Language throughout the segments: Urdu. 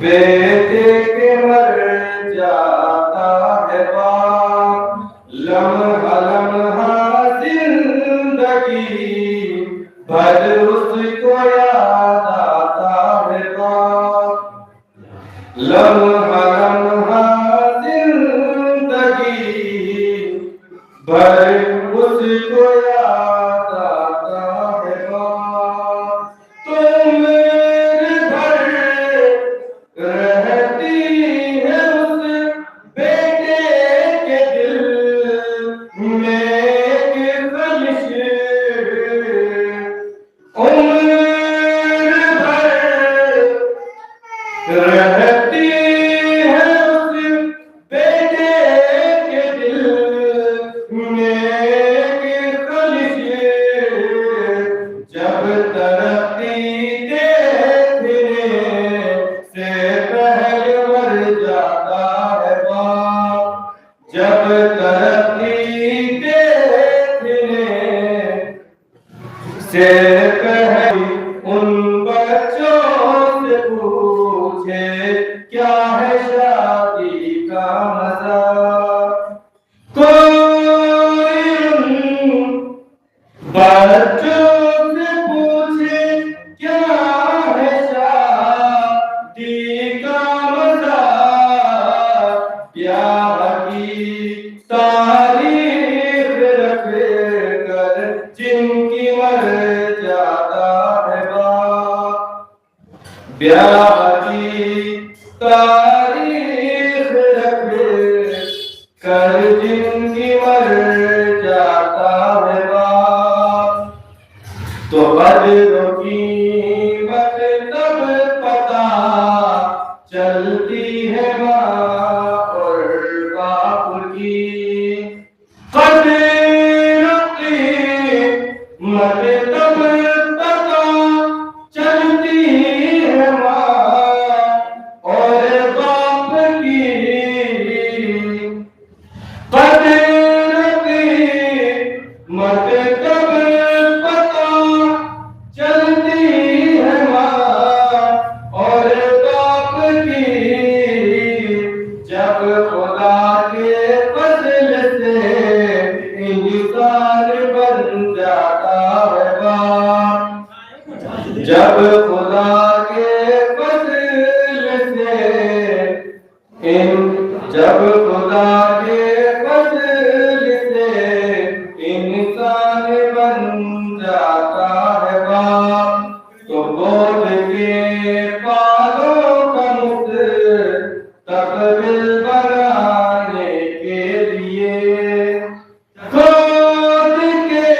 بیٹے کے مر جاتا ہے باپ لمحہ لمحہ زندگی بھر اس کو یاد آتا ہے باپ، لمحہ لمحہ زندگی بھر اس کو یاد آتا ہے باپ، تم بھر رہتی ہے اس بیٹے کے دل میں ایک خلش، عمر بھر رہتی ہے اس بیٹے کے دل میں ایک خلش، جب ترقی دیکھنے سے پہلے مر جاتا ہے باپ، جب ترقی دیکھنے سے پہلے ان بچوں سے پوچھے کیا ہے شادی کا مزہ، کوئی ان بچوں سے پوچھے کیا ہے شادی کا مزہ، پیار کی تاریخ رکھ کر جن کی مر جاتا ہے باپ، پیار کی تاریخ رکھ کر جن کی مر جاتا ہے باپ، تو قدر و قیمت تب پتہ چلتی ہے ماں اور باپ کی، قدر و قیمت تب پتہ چلتی ہے ماں اور باپ کی، قدر و قیمت تب پتہ چلتی ہے ماں اور باپ کی، جب خدا کے فضل سے انسان بن جاتا ہے باپ، جب خدا کے فضل سے جب خدا کے فضل سے انسان بن جاتا ہے باپ، تو بود کے پالوں کا مستقبل بنانے کے لیے، خود کے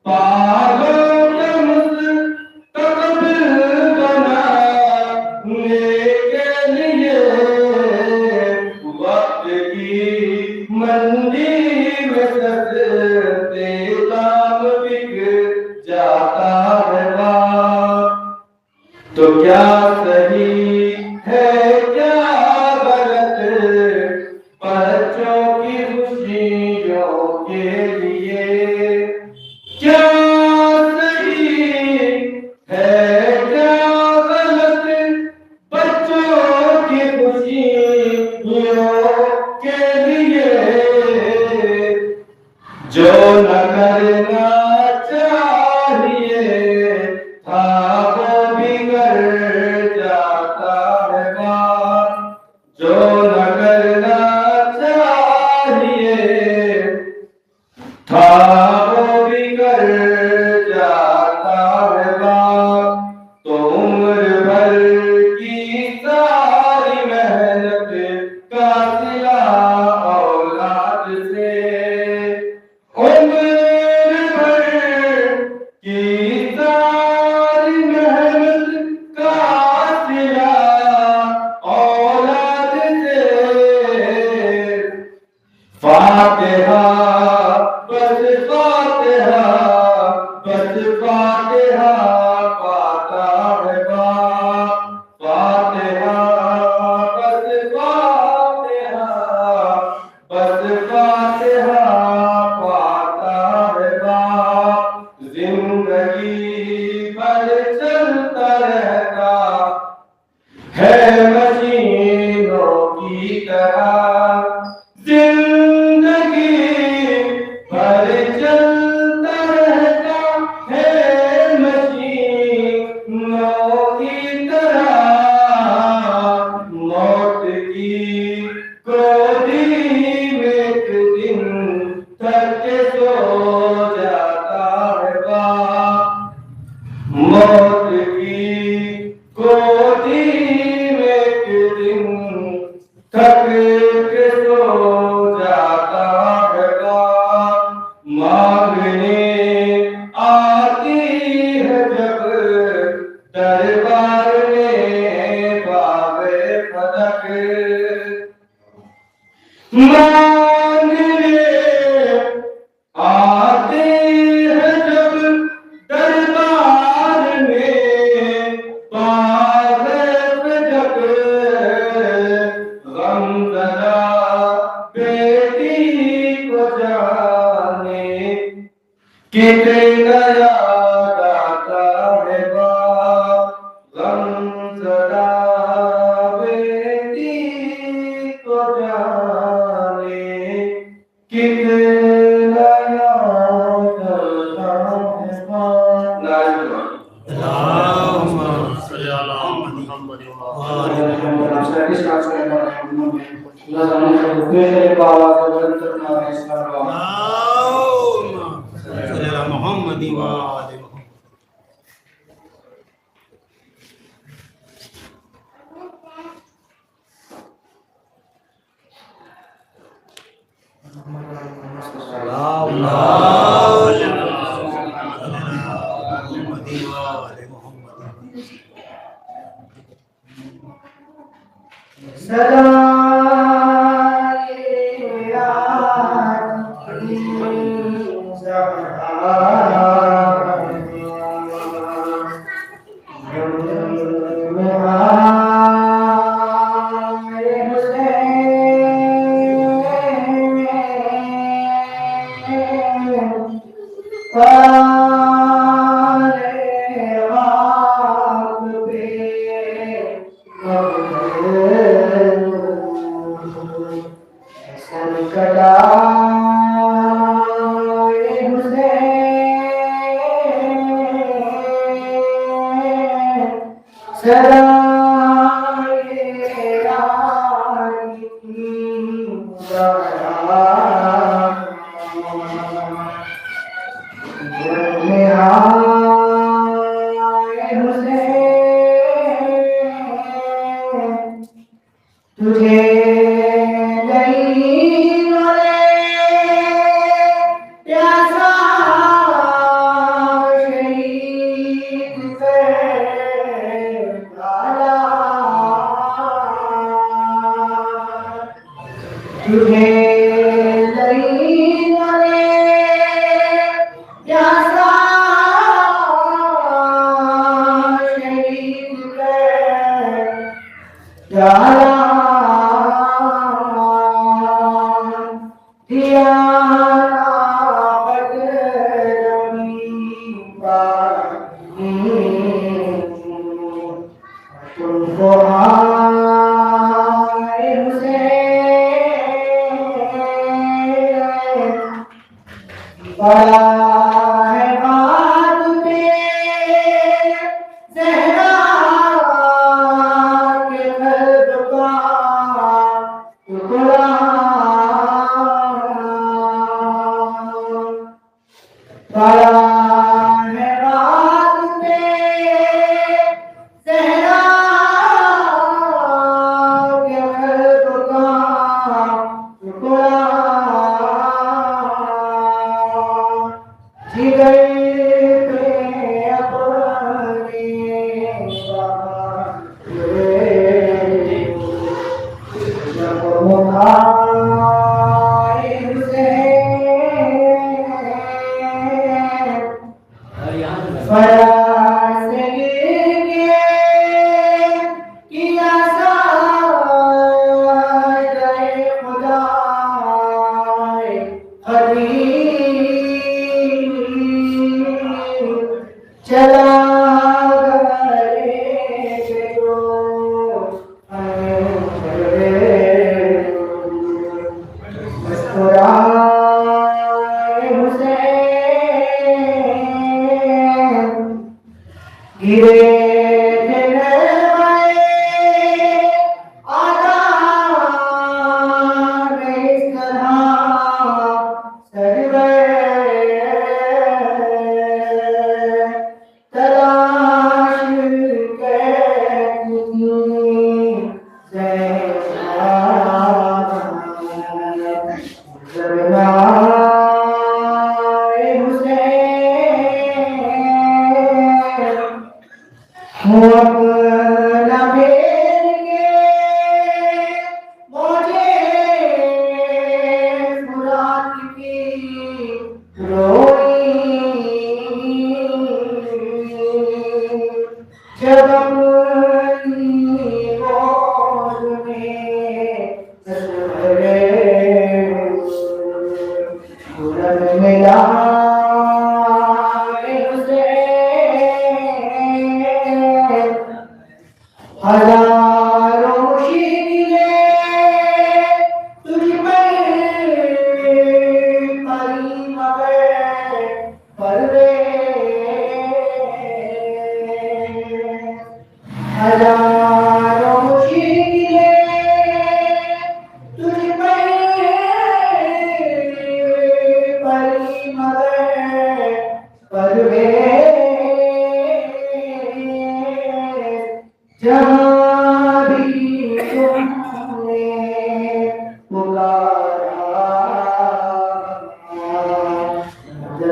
پالوں کا مستقبل بنانے کے لیے، وقت کی منڈی میں سجدے دام بک جاتا ہے باپ، تو کیا صحیح ہے کیا غلط بچوں کی خوشیوں کے لیے، کیا صحیح ہے کیا غلط بچوں کی خوشیوں کے لیے، جو نہ کرنا چاہیے تھا وہ بھی کر جاتا ہے باپ، جو نہ کرنا چاہیے تھا وہ بھی کر جاتا ہے باپ، تو عمر بھر کی ساری محنت کا صلہ اولاد سے، عمر بھر کی ساری محنت کا صلہ اولاد سے، فاتحہ بس فاتحہ بس فاتحہ پاتا ہے باپ، فاتحہ بس فاتحہ بس فاتحہ پاتا ہے باپ، زندگی بھر چلتا رہتا ہے مشینوں کی طرح، زندگی کتنا یاد آتا ہے باپ غم زدہ بیٹی کو جانے کتنا یاد آتا ہے باپ اللہم صلی علی محمد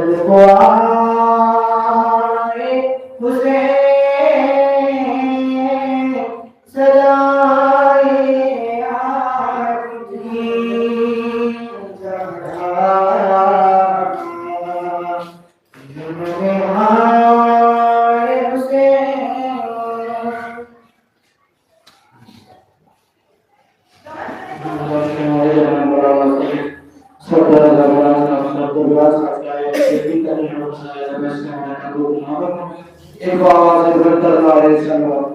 مدد کو آئے حسین سجائے آئے ایک آواز بلندر نعرے سلوات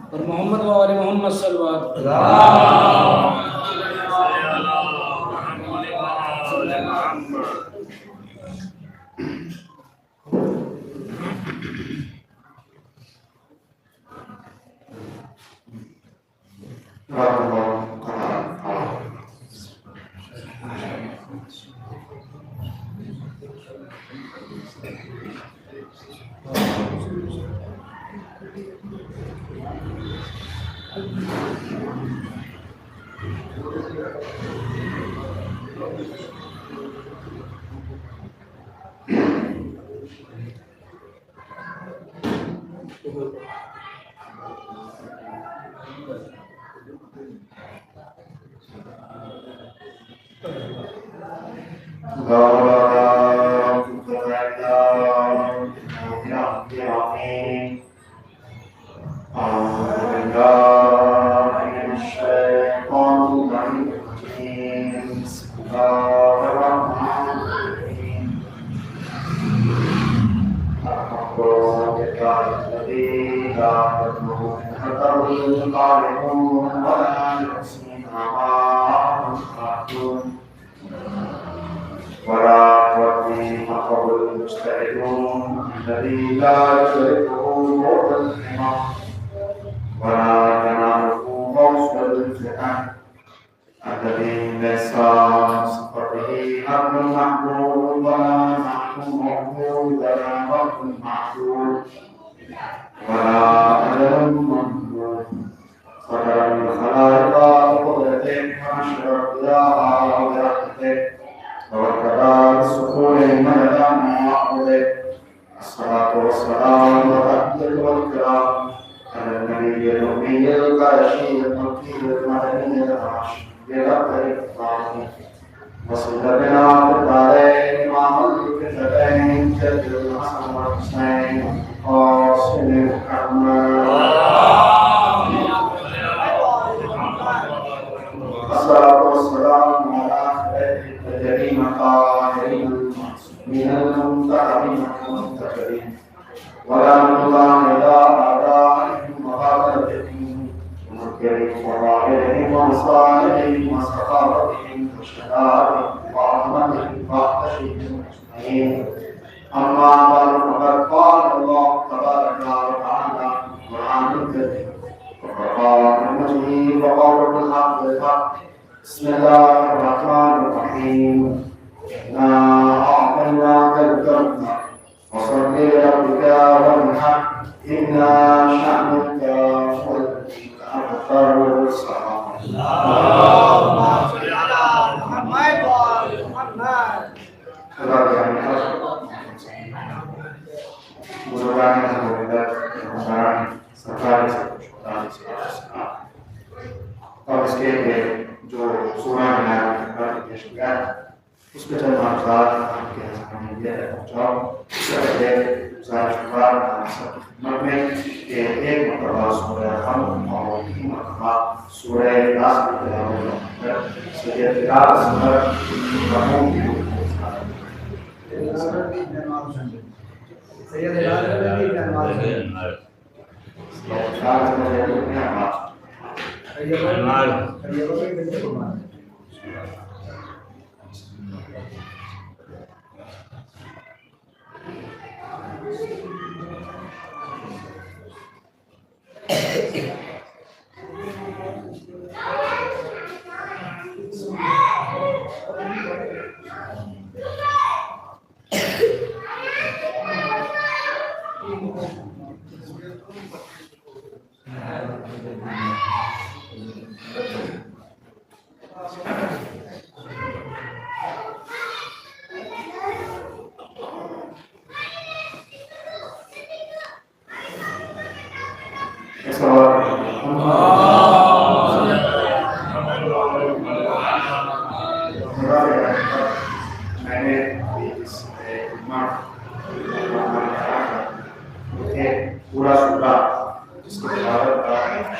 اور محمد و آل محمد صلوات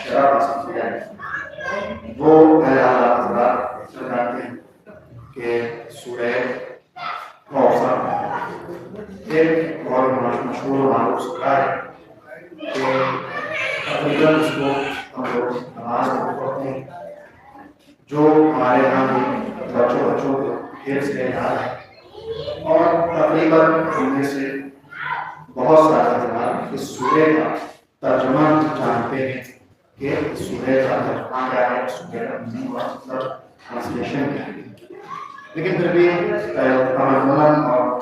شرف حاصل کیا ہے وہ اللہ حضرات جانتے ہیں کہ سورہ کوثر ایک بہت مشہور و معروف سورہ ہے کہ تقریباً اس کو ہم لوگ نماز میں پڑھتے ہیں. جو ہمارے یہاں بھی بچوں کو حفظ لے رہا ہے اور تقریباً ان میں سے بہت سارے حضرات اس سورہ کا ترجمہ جانتے ہیں کہ اس سورہ کا ترجمہ کیا ہے, سورہ کا مطلب ٹرانسلیشن کیا ہے. لیکن پھر بھی تمام اور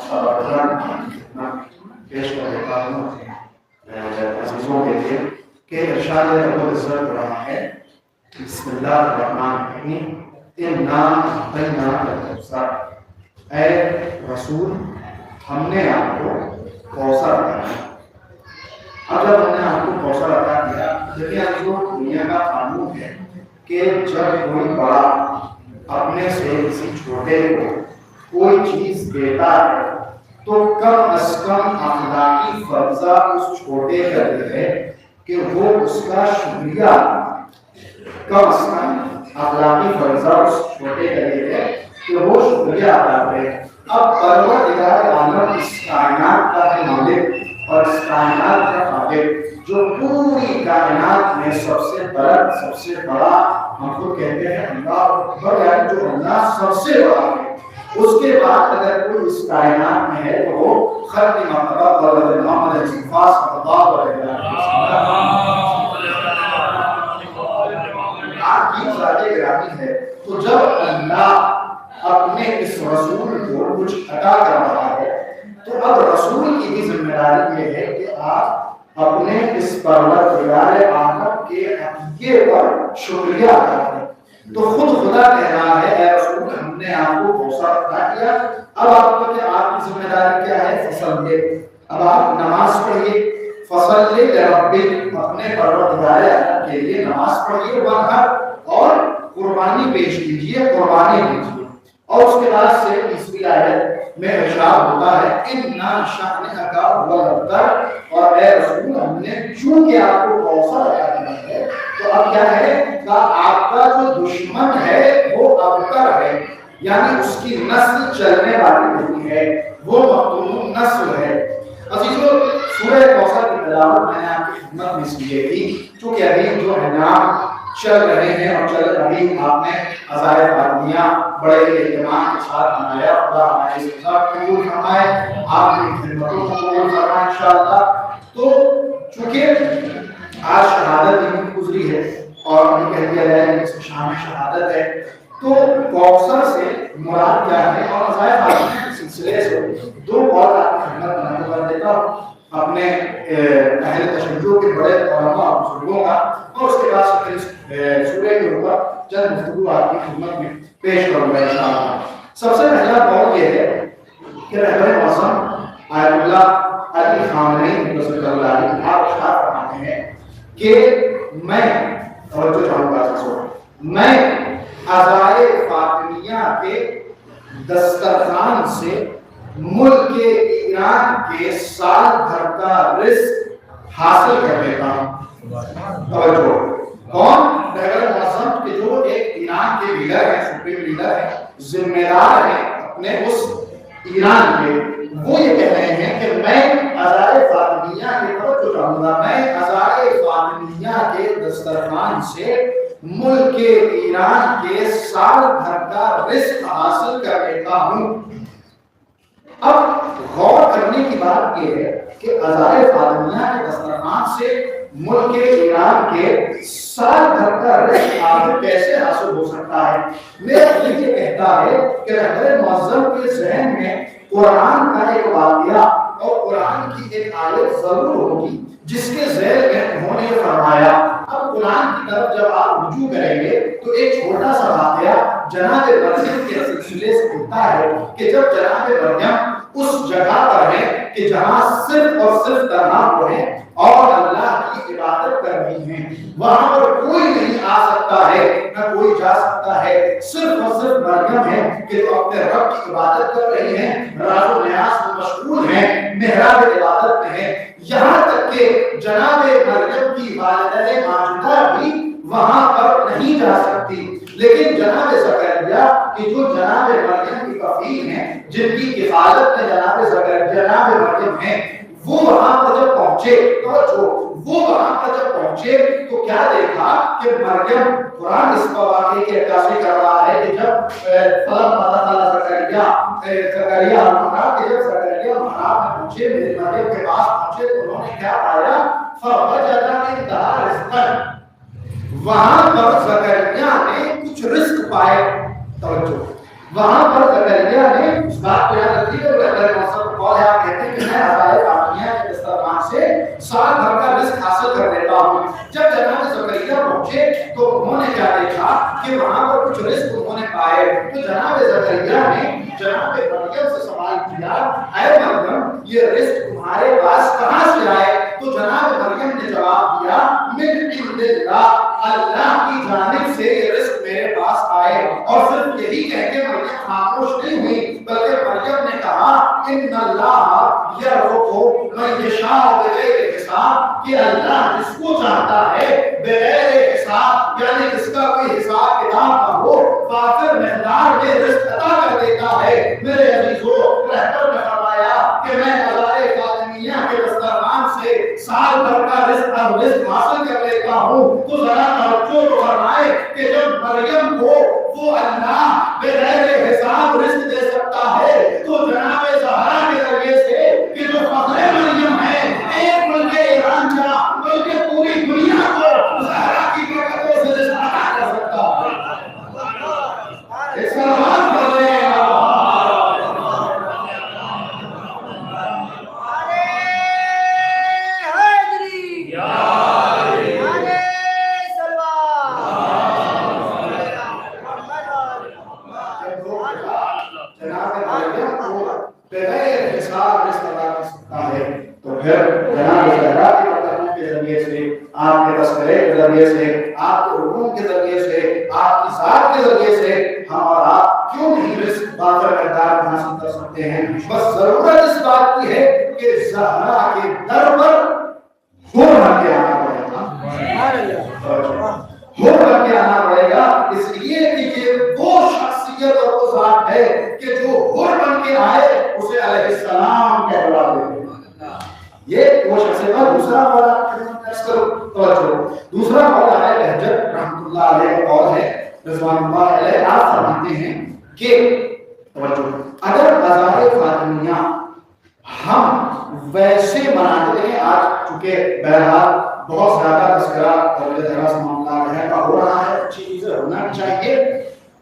پیش کر دیتا ہوں عزیزوں کے لیے کہ ارشاد رب العزت رہا ہے بسم اللہ الرحمن الرحیم انا اعطیناک الکوثر. اے رسول ہم نے آپ کو کوثر عطا کیا. اب جب ہم نے آپ کو کوثر عطا کیا, دیکھیں جو دنیا کا قانون ہے کہ جب کوئی بڑا اپنے سے کسی چھوٹے کو کوئی چیز دیتا ہے تو کم از کم اخلاقی فرضہ اس چھوٹے کا یہ ہے کہ وہ اس کا شکریہ, کم از کم اخلاقی فرضہ اس چھوٹے کا یہ ہے کہ وہ شکریہ ادا کرے. اب پروردگار عالم اس کائنات کا مالک اور اس کائنات کا خالق جو پوری کائنات میں سب سے بلند سب سے بڑا, ہم کو کہتے ہیں اللہ اکبر, یعنی جو اللہ سب سے بڑا ہے, اس کے بعد اگر کوئی اس کائنات میں ہے تو وہ خلق مرتبہ اور محمد الصفات اللہ علیہ آپ کی ذات گرامی ہے. تو جب اللہ اپنے اس رسول کو کچھ عطا کر رہا ہے تو اب رسول کی بھی ذمہ داری یہ ہے کہ آپ اپنے اس پروردگار عالم کے عطیے پر شکریہ ادا کریں. تو خود خدا کہہ رہا ہے اے رسول ہم نے آپ کو کوثر عطا کیا. اب آپ کو کہ آپ کی ذمہ داری کیا ہے, فصل. اب آپ نماز پڑھیے, فصل لربک, اپنے پروردگار عالم کے لیے نماز پڑھیے, وانحر, اور قربانی پیش کیجیے, قربانی دیجیے. اور اس کے بعد سے تیسری آیت میں ارشاد ہوتا ہے اِنَّا شَأْنَكَ هُوَ الْأَبْتَرُ, اور اے رسول ہم نے چونکہ آپ کو کوثر عطا کیا ہے تو اب کیا ہے کہ آپ کا جو دشمن ہے وہ ابتر ہے, یعنی اس کی نسل چلنے والی نہیں ہے, وہ مقتول نسل ہے. عزیزو سورہ کوثر کی تلاوت میں نے آپ کی خدمت میں اس لیے کی چونکہ ابھی جو انعام چل رہے ہیں اور چل رہی آپ نے عزائے فاطمیہ بڑے اہتمام کے ساتھ منایا. خدا ہمارے اس کا قبول فرمائے, آپ کی خدمتوں کو قبول فرمائے انشاءاللہ. تو چونکہ آج شہادت دن گزری ہے اور ابھی کہہ دیا گیا ہے کہ شام شہادت ہے, تو کوثر سے مراد کیا ہے اور عزائے فاطمیہ کے سلسلے سے دو قول آپ کی خدمت میں نقل کر دیتا ہوں اپنے اہل تشیع کے بڑے علماء اور بزرگوں کا, اور اس کے بعد سورہ کے اوپر چند گفتگو آپ کی خدمت میں پیش کروں گا انشاءاللہ. سب سے پہلا قول یہ ہے کہ رہبر معظم آیت اللہ علی خامنہئی رضی اللہ عنہ آپ ارشاد فرماتے ہیں کہ میں توجہ چاہوں گا, میں عزائے فاطمیہ کے دسترخوان سے ملک ایران کے سال بھر کا رزق حاصل کر لیتا ہوں. توجہ, کون؟ رہبر معظم کہ جو ایک ایران کے لیڈر ہیں, سپریم لیڈر ہیں, ذمہ دار ہیں اپنے اس ایران کے, وہ یہ کہہ رہے ہیں کہ میں عزائے فاطمیہ کے توجہ چاہوں گا, میں عزائے فاطمیہ کے دسترخوان سے ملک ایران کے سال بھر کا رزق حاصل کر لیتا ہوں. اب غور کرنے کی بات یہ ہے کہ عزائے فاطمیہ کے دسترخوان سے ملک ایران کے سال بھر کا رزق حاصل کیسے حاصل ہو سکتا ہے؟ میرا دل یہ کہتا ہے کہ رہبر معظم کے ذہن میں قرآن کا ایک واقعہ اور قرآن کی ایک آیت ضرور ہوگی جس کے ذیل میں انہوں نے یہ فرمایا. اب قرآن کی طرف جب آپ رجوع کریں گے تو ایک چھوٹا سا واقعہ جناب مریم کے سلسلے سے ہوتا ہے کہ جب جناب مریم اس جگہ پر ہے کہ جہاں صرف اور صرف تنہا وہ ہے اور اللہ کی عبادت کر رہی ہیں, وہاں پر کوئی نہیں آ سکتا ہے, نہ کوئی جا سکتا ہے صرف اور صرف مریم ہے کہ جو اپنے رب کی عبادت کر رہی ہیں، راز و نیاز میں مشغول ہیں، محراب عبادت میں ہیں. یہاں تک کہ جناب مریم کی والدہ ماجدہ بھی وہاں پر نہیں جا سکتی. لیکن جناب زکریا کہ جو جناب مریم کی کفیل ہیں، جن کی کفالت میں جناب مریم ہیں، وہ وہاں پر جب پہنچے تو کیا دیکھا کہ مریم، قرآن اس واقعے کی عکاسی کر رہا ہے کہ جب زکریا محراب میں پہنچے، میری مریم کے پاس پہنچے تو انہوں نے کیا پایا؟ فوجد عندها رزقا. وہاں پر زکریا نے کچھ رزق پائے. توجہ، وہاں پر زکریا نے اس بات کو یاد رکھیے کہ اللہ موصف قول ہے، آپ کہتے ہیں کہ میں ہزائے فاطمیہ کے دسترخوان سے سال بھر کا رزق حاصل کر لیتا ہوں. جب جناب زکریا پہنچے تو انہوں نے کیا دیکھا کہ وہاں پر کچھ رزق انہوں نے پائے. تو جناب زکریا نے جناب مریم سے سوال کیا، اے مریم یہ رزق تمہارے پاس کہاں سے آئے؟ تو جناب مریم نے جواب دیا، من عند اللہ، اللہ کی جانب سے یہ رزق میرے پاس آئے. اور صرف یہی کہہ کے مریم خاموش نہیں ہوئی، بلکہ مریم نے کہا ان اللہ یرزق من یشاء بغیر حساب، کہ اللہ جس کو چاہتا ہے بغیر حساب، یعنی جس کا کوئی حساب کتاب نہ ہو، وافر مقدار میں رزق عطا کر دیتا ہے. میرے عزیزو، رہبر نے فرمایا کہ میں ہزائے فاطمیہ کے دسترخوان سے سال بھر کا رزق حاصل کر لیتا ہوں. تو ذرا توجہ تو فرمائے کہ جب مریم کو وہ اللہ بغیر حساب رزق دے سکتا ہے تو جناب زہرا کے ذریعے سے کہ جو فخر مریم ہے، ایک ملک ایران کا بلکہ پوری دنیا کو زہرا کی برکتوں سے رزق عطا کر سکتا ہے. اس کا بات کر رہے ہیں آپ کے تذکرے کے ذریعے سے، آپ کے علوم کے ذریعے سے، آپ کی ذات کے ذریعے سے ہم اور آپ کیوں نہیں رزق باقر مقدار کو حاصل کر سکتے ہیں؟ بس ضرورت اس بات کی ہے کہ زہرا کے در پر ہو بن کے آنا پڑے گا، ہو بن کے آنا پڑے گا. اس لیے کہ یہ وہ شخصیت اور وہ ذات ہے کہ جو ہو بن کے آئے اسے علیہ السلام کہلاتے ہیں. یہ وہ شخص کا دوسرا مولا دوسرا مولا ہے بہجت رحمۃ اللہ علیہ قول ہے، رضوان اللہ علیہ. آپ فرماتے ہیں کہ اگر ہزائے فاطمیہ ہم ویسے مناتے ہیں، آج چونکہ بہرحال بہت زیادہ تذکرہ معاملہ کا ہو رہا ہے، اچھی چیزیں ہونا چاہیے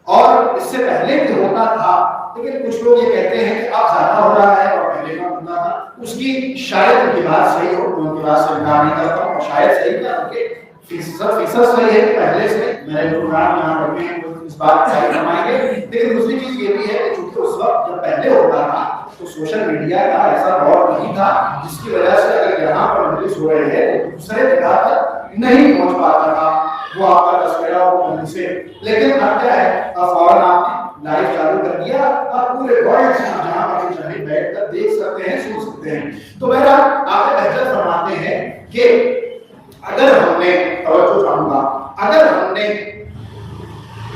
اور اس سے پہلے بھی ہوتا تھا، لیکن کچھ لوگ یہ کہتے ہیں کہ اب زیادہ ہو رہا ہے اور پہلے کا ہوتا تھا. اس کی شاید ان کی بات صحیح ہو، ان کی بات سے انکار نہیں کرتا ہوں، شاید صحیح تھا کہ فیصد صحیح ہے کہ پہلے سے میرے پروگرام یہاں رکھے ہیں اس بات کا فرمائیں گے. لیکن دوسری چیز یہ بھی ہے کہ چونکہ اس وقت جب پہلے ہوتا تھا تو سوشل میڈیا کا ایسا دور نہیں تھا جس کی وجہ سے اگر یہاں پر مجلس ہو رہے ہیں تو دوسرے جگہ تک نہیں پہنچ پاتا تھا وہ آپ کا تذکرہ اور سے. لیکن اب کیا ہے، اب فوراً آپ نے لائیو چالو کر دیا، اب پورے ورلڈ سے جہاں پر چاہے بیٹھ کر دیکھ سکتے ہیں، سن سکتے ہیں. تو بہرحال آپ بہتر فرماتے ہیں کہ اگر ہم نے توجہ چاہوں گا، اگر ہم نے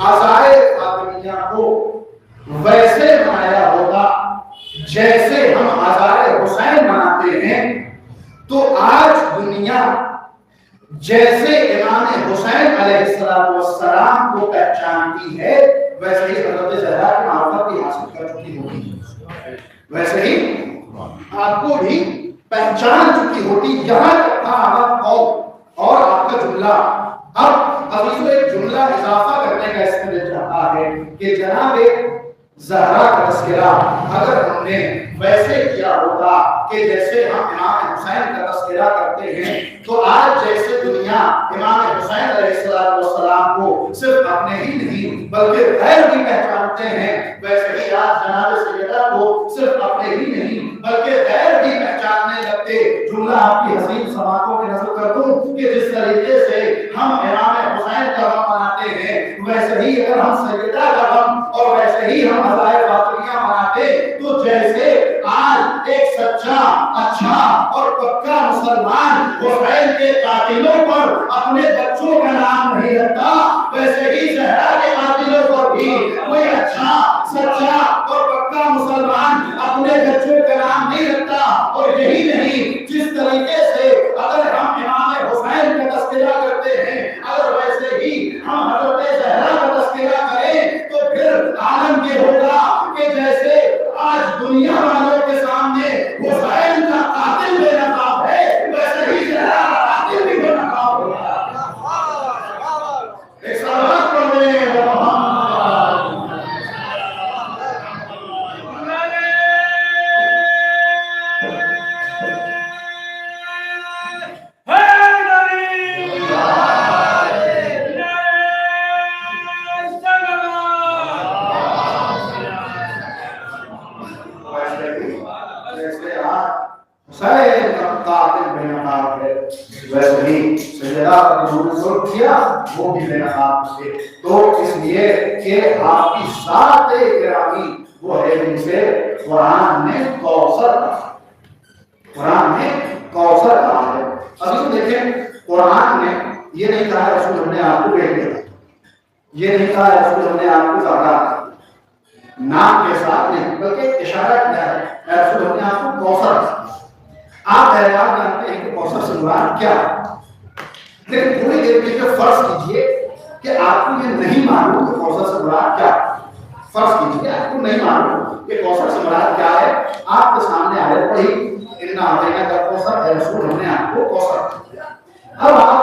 عزائے فاطمیہ کو ویسے منایا ہوگا جیسے ہم عزائے حسین مناتے ہیں تو آج دنیا جیسے امام حسین علیہ السلام کو پہچانتی ہے ویسے ہی حضرت زہرا کی معرفت بھی حاصل کر چکی ہوگی، ویسے ہی آپ کو بھی پہچان چکی ہوتی. یہاں تک تھا آپ قول اور آپ کا جملہ. اب ابھی ایک جملہ اضافہ کرنے کا اس میں دل چاہتا ہے کہ جناب زہرا کا تذکرہ اگر ہم نے ویسے کیا ہوگا کہ جیسے ہم امام حسین کا تذکرہ کرتے ہیں تو آج جیسے دنیا امام حسین علیہ السلام کو صرف اپنے ہی نہیں بلکہ غیر بھی پہچانتے ہیں، ویسے ہی آج جناب سیدہ کو صرف اپنے ہی نہیں بلکہ غیر بھی پہچاننے لگتے. جملہ آپ کی حسین سماعتوں کی نظر کر دوں کہ جس طریقے سے ہم امام حسین کا غم مناتے ہیں ویسے ویسے ہی اگر ہم سجدہ کا غم اور ویسے ہی ہم ہزائے فاطمیہ مناتے تو جیسے آج ایک سچا اچھا اور پکا مسلمان حسین کے قاتلوں پر اپنے بچوں کا نام نہیں رکھتا، ویسے ہی زہرا کے قاتلوں پر بھی کوئی اچھا سچا اور پکا مسلمان اپنے بچوں کا نام نہیں رکھتا۔ اور یہی نہیں، جس طریقے سے اگر ہم امام حسین کا تذکرہ کرتے ہیں، اگر ویسے ہی ہم حضرت زہرا کا تذکرہ کریں تو پھر عالم یہ ہوگا کہ جیسے آج دنیا والوں کے سامنے حسین کا قاتل بے نقاب ہے، ویسے ہی زہرا کا قاتل بھی بے نقاب ہوگا۔ ایک صلوات پڑھیں ویسے ہی سجدہ پر ضرور کیا وہ بھی بے نقاب تھے۔ تو اس لیے کہ آپ کی ذات گرامی وہ ہے جن سے قرآن نے کوثر کہا، قرآن نے کوثر کہا ہے۔ ابھی تو دیکھیں قرآن نے یہ نہیں کہا رسول ہم نے آپ کو بیٹھ دیا، یہ نہیں کہا رسول ہم نے آپ کو زیادہ نام کے ساتھ نہیں، بلکہ اشارہ کیا ہے اے رسول ہم نے آپ کو کوثر کہا۔ آپ حیران جانتے ہیں کہ کوثر سے مراد کیا ہے، لیکن تھوڑی دیر کے لیے فرض کیجئے کہ آپ کو یہ نہیں معلوم کہ کوثر سے مراد کیا ہے۔ فرض کیجئے آپ کو نہیں معلوم کہ کوثر سے مراد کیا ہے، آپ کے سامنے آیت پڑھی اِنَّا أَعْطَيْنَاكَ الْكَوْثَرَ، اے رسول ہم نے آپ کو کوثر دیا۔ اب آپ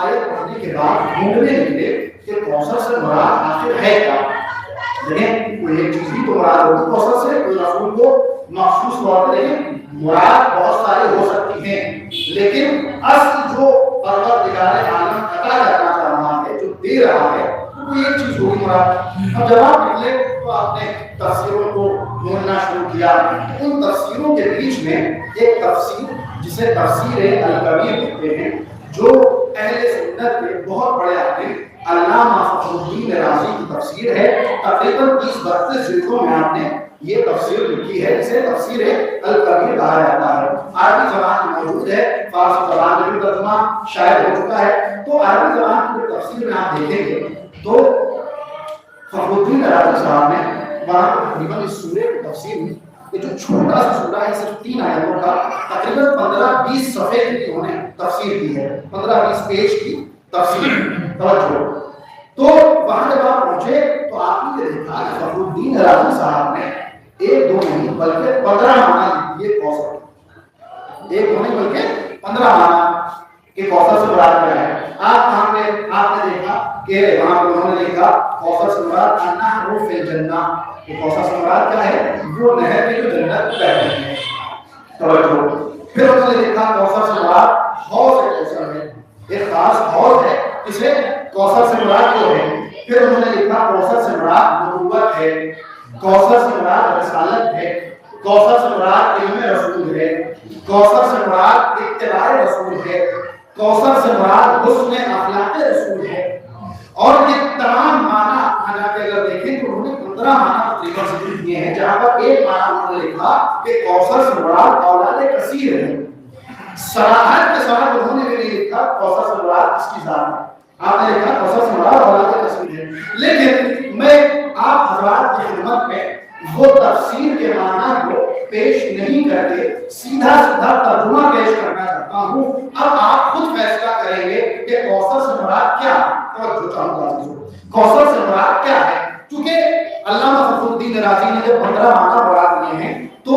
آیت پڑھنے کے بعد ڈھونڈنے لگے کہ کوثر سے مراد آخر ہے کیا، لیکن کوئی ایک چیز بھی تو مراد ہوگی کوثر سے، کوئی رسول کو مخصوص طور پر لیکن مراد بہت سارے ہو سکتی ہیں، لیکن اصل جو پروردگار عالم عطا کرنا چاہ رہا ہے، جو دے رہا ہے، وہ ایک چیز ہوگی مراد۔ اب جب آپ نکلے تو آپ نے تفسیروں کو ڈھونڈنا شروع کیا، ان تفسیروں کے بیچ میں ایک تفسیر جسے تفسیر الکبیر کہتے ہیں، جو اہل سنت کے بہت بڑے عالم علامہ فخر الدین رازی کی تفسیر ہے، تقریباً 30-32 جلدوں میں آپ نے یہ تفسیر لکھی ہے، جسے تفسیر الکبیر کہا جاتا ہے۔ عربی زبان میں موجود ہے، فارسی زبان میں بھی ترجمہ شاید ہو چکا ہے، تو عربی زبان کی تفسیر میں آپ دیکھیں گے تو فخر الدین رازی صاحب نے وہاں تقریباً اس سورے کی تفسیر میں یہ جو چھوٹا سا سورہ ہے صرف 3 آیتوں کا تقریباً 15-20 صفحے کی انہوں نے تفسیر کی ہے، 15-20 پیج کی تفسیر۔ توجہ، تو وہاں جب آپ پہنچے تو آپ نے یہ دیکھا کہ فخر الدین رازی صاحب نے 1-2 نہیں بلکہ 15 معنی لکھ دیے کوثر، 1-2 نہیں بلکہ 15 معنی کہ کوثر سے مراد کیا ہے۔ آپ نے دیکھا کہ وہاں پر انہوں نے لکھا کوثر سے مراد النہر فی الجنہ، کہ کوثر سے مراد کیا ہے، وہ نہر کے جو جنت میں بہتی ہے۔ توجہ، پھر انہوں نے لکھا کوثر سے مراد حوض کوثر ہے، ایک خاص حوض ہے اسے کوثر سے مراد وہ ہے۔ پھر انہوں نے لکھا کوثر سے مراد نبوت ہے، کوثر سے مراد رسالت ہے، کوثر سے مراد علم رسول ہے، کوثر سے مراد اتباع رسول ہے، کوثر سے مراد حسن اخلاق رسول ہے۔ اور یہ تمام معنی حالانکہ اگر دیکھیں تو انہوں نے 15 معنی تقریباً ذکر کیے ہیں، جہاں پر ایک معنی انہوں نے لکھا کہ کوثر سے مراد اولاد کثیر ہے۔ صراحت کے ساتھ انہوں نے بھی لکھا کوثر سے مراد اس کی ذات ہے، آپ نے لکھا کوثر سے مراد اولاد کثیر ہے۔ لیکن میں آپ حضرات کی خدمت میں وہ تفسیر کے معنی کو پیش نہیں کر کے سیدھا ترجمہ پیش کرنا چاہتا ہوں۔ اب آپ خود فیصلہ کریں گے کہ کوثر سے مراد کیا ہے۔ کوثر سے مراد کیا ہے، کیونکہ علامہ فخر الدین رازی نے جب 15 معنی مراد لیے ہیں تو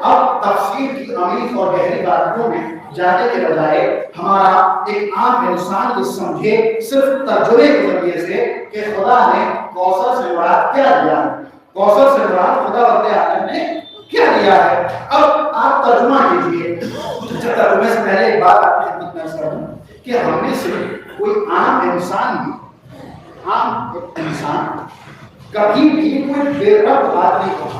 اب تفسیر کی عمیق اور گہری باتوں میں جانے کے بجائے ہمارا ایک عام انسان یہ سمجھے صرف ترجمے کے ذریعے سے کہ خدا نے کوثر سے مراد کیا دیا ہے، کوثر سے مراد خدا رب العالمین نے کیا دیا ہے۔ اب آپ ترجمہ کیجئے۔ ترجمے سے پہلے ایک بات آپ کی خدمت میں عرض کروں کہ ہم میں سے کوئی عام انسان کبھی بھی کوئی بے ربط بات نہیں کرتا،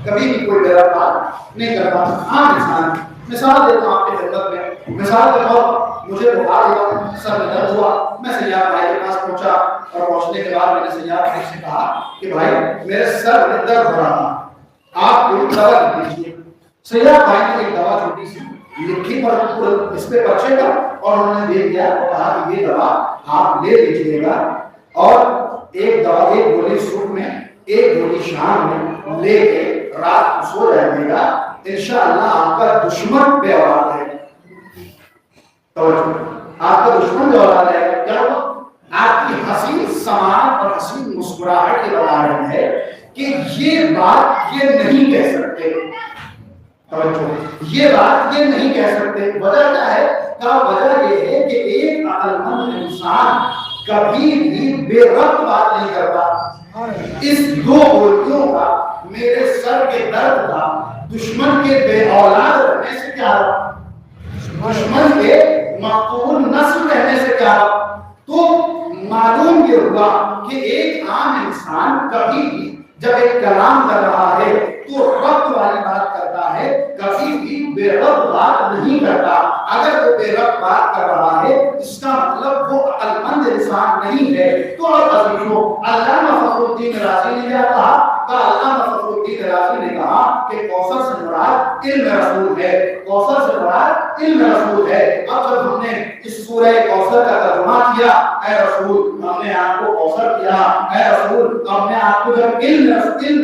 کبھی بھی کوئی بے ربط بات نہیں کرتا۔ عام انسان، مثال دیتا ہوں آپ کی خدمت میں، مثال کے طور پر مجھے بخار ہوا، سر میں درد ہوا، میں سیاح بھائی کے پاس پہنچا اور پہنچنے کے بعد میں نے سیاح بھائی سے کہا کہ بھائی میرے سر میں درد ہو رہا تھا، آپ کوئی دوا لکھ دیجیے۔ سیاح بھائی نے ایک دوا چھوٹی سی لکھی پر اس پہ پرچے کا اور انہوں نے دے دیا اور کہا کہ یہ دوا آپ لے لیجیے گا اور ایک دوا ایک گولی صبح میں ایک گولی شام میں لے کے رات کو سو رہے گا، انشاءاللہ آپ کا دشمن بے اولاد ہے۔ آپ کا دشمن جو اولاد ہے کیا ہوا؟ آپ کی حسین سماعت اور حسین مسکراہٹ یہ بتا رہے ہیں کہ یہ بات یہ نہیں کہہ سکتے، یہ بات یہ نہیں کہہ سکتے۔ وجہ کیا ہے؟ وجہ یہ ہے کہ ایک عقل مند انسان کبھی بھی بے ربط بات نہیں کرتا۔ اس دو گولیوں کا میرے سر کے درد کا دشمن کے بے اولاد رہنے سے کیا ہوا؟ دشمن کے مقتول نسل رہنے سے کیا ہوا؟ تو معلوم یہ ہوا کہ ایک عام انسان کبھی بھی جب ایک کلام کر رہا ہے تو ربط والی بات کرتا ہے، کبھی بھی بے ربط بات نہیں کرتا۔ اگر وہ بے ربط بات کر رہا ہے اس کا مطلب وہ عقل مند انسان نہیں ہے۔ تو عزیزو علامہ فخر الدین رازی نے کیا کہا؟ علامہ فخر الدین رازی نے کہا کہ کوثر سے مراد علم رسول ہے، کوثر سے مراد علم رسول ہے۔ اب جب ہم نے اس سورہ کوثر کا ترجمہ کیا، اے رسول ہم نے آپ کو کوثر کیا، اے رسول ہم نے آپ کو جب علم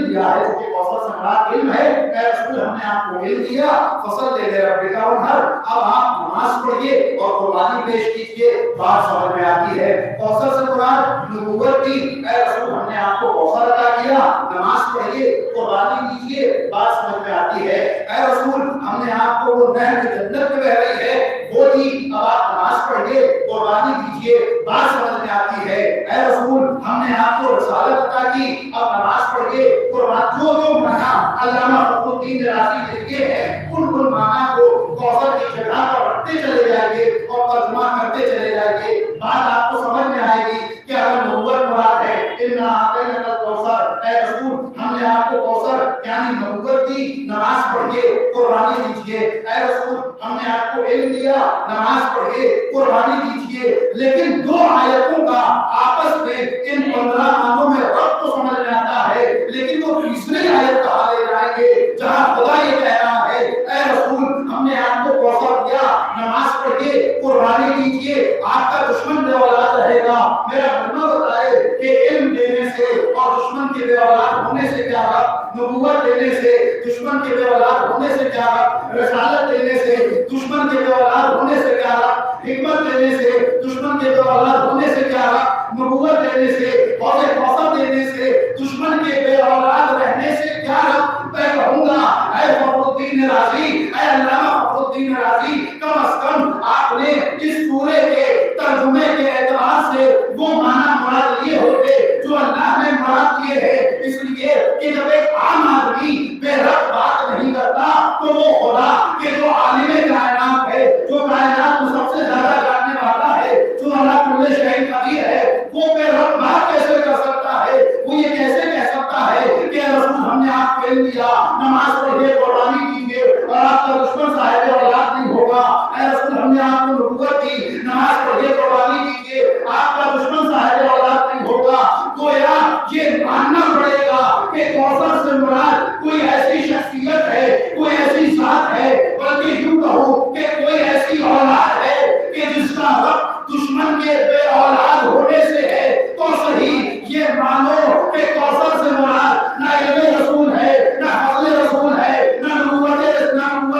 دیا ہے تو کوثر سے مراد علم ہے، اے رسول ہم نے آپ کو علم دیا، فصل لے ربک وانحر، اب آپ نماز پڑھیے اور قربانی پیش کیجیے، بات سمجھ میں آتی ہے۔ کوثر سے مراد نبوت کی، اے رسول ہم نے آپ کو کوثر عطا کیا، نماز پڑھیے قربانی دیجیے، بات سمجھ میں آتی ہے۔ اے رسول ہم نے آپ کو وہ نہر جو جنت میں بہ رہی ہے وہ دی، اب آپ نماز پڑھیے قربانی دیجیے، بات سمجھ میں آتی ہے۔ اے رسول ہم نے آپ کو رسالت عطا کی، اب نماز پڑھیے قربان۔ جو معنی علامہ فخر الدین رازی نے لکھے ہیں ان معنی کو کوثر کی جگہ پر رکھتے چلے جائیں گے اور ترجمہ کرتے چلے جائیں گے، بات آپ کو سمجھ میں آئے گی کہ اگر نبوت مراد ہے انا اعطیناک الکوثر، اے رسول ہم نے آپ کو کوثر یعنی نبوت دی، نماز پڑھیے قربانی دیجیے، اے رسول ہم نے آپ کو علم دیا، نماز پڑھیے قربانی دیجیے۔ لیکن دو آیتوں کا آپس میں ان 15 معنوں میں ربط تو سمجھ میں آتا ہے، لیکن وہ تیسری آیت کہاں لے جائیں گے جہاں خدا یہ کہہ رہا ہے اے رسول ہم نے آپ کو کوثر دیا، نماز پڑھیے قربانی دیجیے، آپ کا دشمن بے اولاد رہے گا۔ میرا مطلب بتائے کہ علم دینے سے اور دشمن کے بے اولاد ہونے سے کیا ربط؟ نبوت دینے سے دشمن کے بے اولاد ہونے سے کیا ربط؟ رسالت دینے سے دشمن کے بے اولاد ہونے سے کیا ربط؟ حکمت دینے سے دشمن کے بے اولاد ہونے سے کیا ربط؟ نبوت دینے سے اور کوثر دینے سے دشمن کے بے اولاد رہنے سے کیا ربط؟ میں کہوں گا اے فخر الدین رازی، اے علامہ فخر الدین رازی، کم از کم آپ نے اس سورے کے ترجمے کے اعتبار سے وہ معنی مراد لیے ہوتے جو اللہ نے مراد کیے ہیں۔ اس لیے کہ جب ایک عام آدمی بے ربط بات نہیں کرتا تو وہ خدا کہ جو عالم کائنات ہے، جو کائنات کو سب سے زیادہ جاننے والا ہے، جو اللہ کل شیء قدیر ہے، وہ بے ربط بات کیسے کر سکتا ہے؟ وہ یہ کیسے کہہ سکتا ہے کہ رسول ہم نے آپ کو علم دیا، نماز پڑھیے قربانی کیجیے اور آپ کا دشمن صاحب اولاد نہیں ہوگا؟ اے رسول ہم نے آپ کو نبوت دی، نماز پڑھیے قربانی کیجیے، آپ کا دشمن صاحب اولاد نہیں ہوگا۔ گویا یہ ماننا پڑے گا کہ کوثر سے مراد کوئی ایسی شخصیت ہے، کوئی ایسی ذات ہے، بلکہ یوں کہوں کہ کوئی ایسی اولاد ہے کہ جس کا وقت دشمن کے بے اولاد ہونے سے ہے۔ تو صحیح یہ مانو کہ کوثر سے مراد نہ علم رسول ہے، نہ فضل رسول ہے، نہ نبوت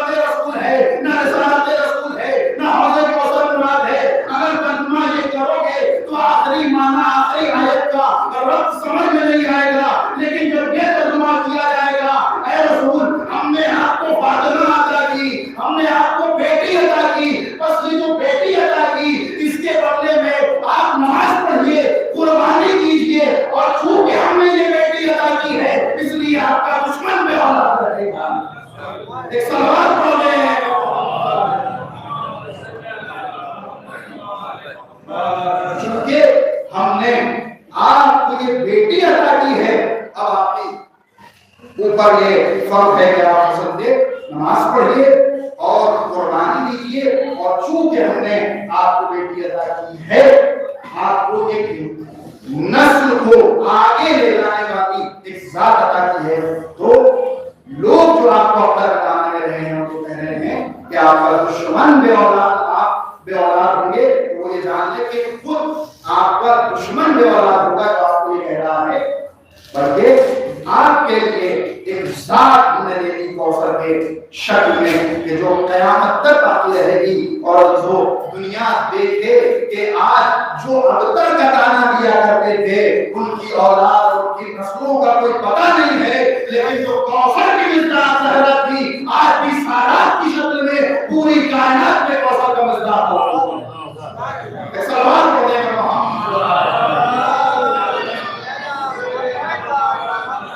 رسول ہے، نہ رسالت رسول ہے، نہ حوض کوثر مراد ہے۔ اگر ترجمہ یہ کرو گے تو آخری معنی آخری آیت کا ربط سمجھ میں نہیں آئے گا، لیکن جب یہ ترجمہ کیا جائے گا اے رسول ہم نے آپ کو فاطمہ عطا کی، ہم نے آپ کو بیٹی عطا کی، بس یہ جو بیٹی عطا کی اس کے بدلے میں آپ نماز پڑھیے قربانی کیجیے، اور چونکہ ہم نے یہ بیٹی عطا کی ہے اس لیے آپ کا دشمن بے اولاد رہے گا۔ ایک صلوات پڑھو گے۔ چونکہ ہم نے آپ کو یہ بیٹی عطا کی ہے، اب آپ کے اوپر یہ فرض ہے کہ آپ سمجھے نماز پڑھیے اور قربانی دیجیے، اور چونکہ ہم نے آپ کو بیٹی عطا کی ہے، آپ کو ایک نسل کو آگے لے جانے والی ایک ذات عطا کی ہے، تو لوگ جو آپ کو اپنا بتانے رہے ہیں وہ کہہ رہے ہیں کہ آپ کا دشمن بے اولاد، آپ بے اولاد ہوں گے، وہ یہ جان لے کہ خود آپ کا دشمن بے اولاد ہوگا جو آپ کو یہ کہہ رہا ہے، بلکہ آپ کے لیے ایک ذات ہم نے دے دی کوثر کے شکل میں کہ جو قیامت تک باقی رہے گی، اور جو دنیا دیکھے کہ آج جو اب تک کا تانا دیا کرتے تھے ان کی اولاد اور ان کی نسلوں کا کوئی پتہ نہیں ہے، لیکن جو کوثر کی مقدار زہرا تھی آج بھی سارات کی شکل میں پوری کائنات میں کوثر کا مقدار ہو ہے۔ سلام پڑھیں گے محمد،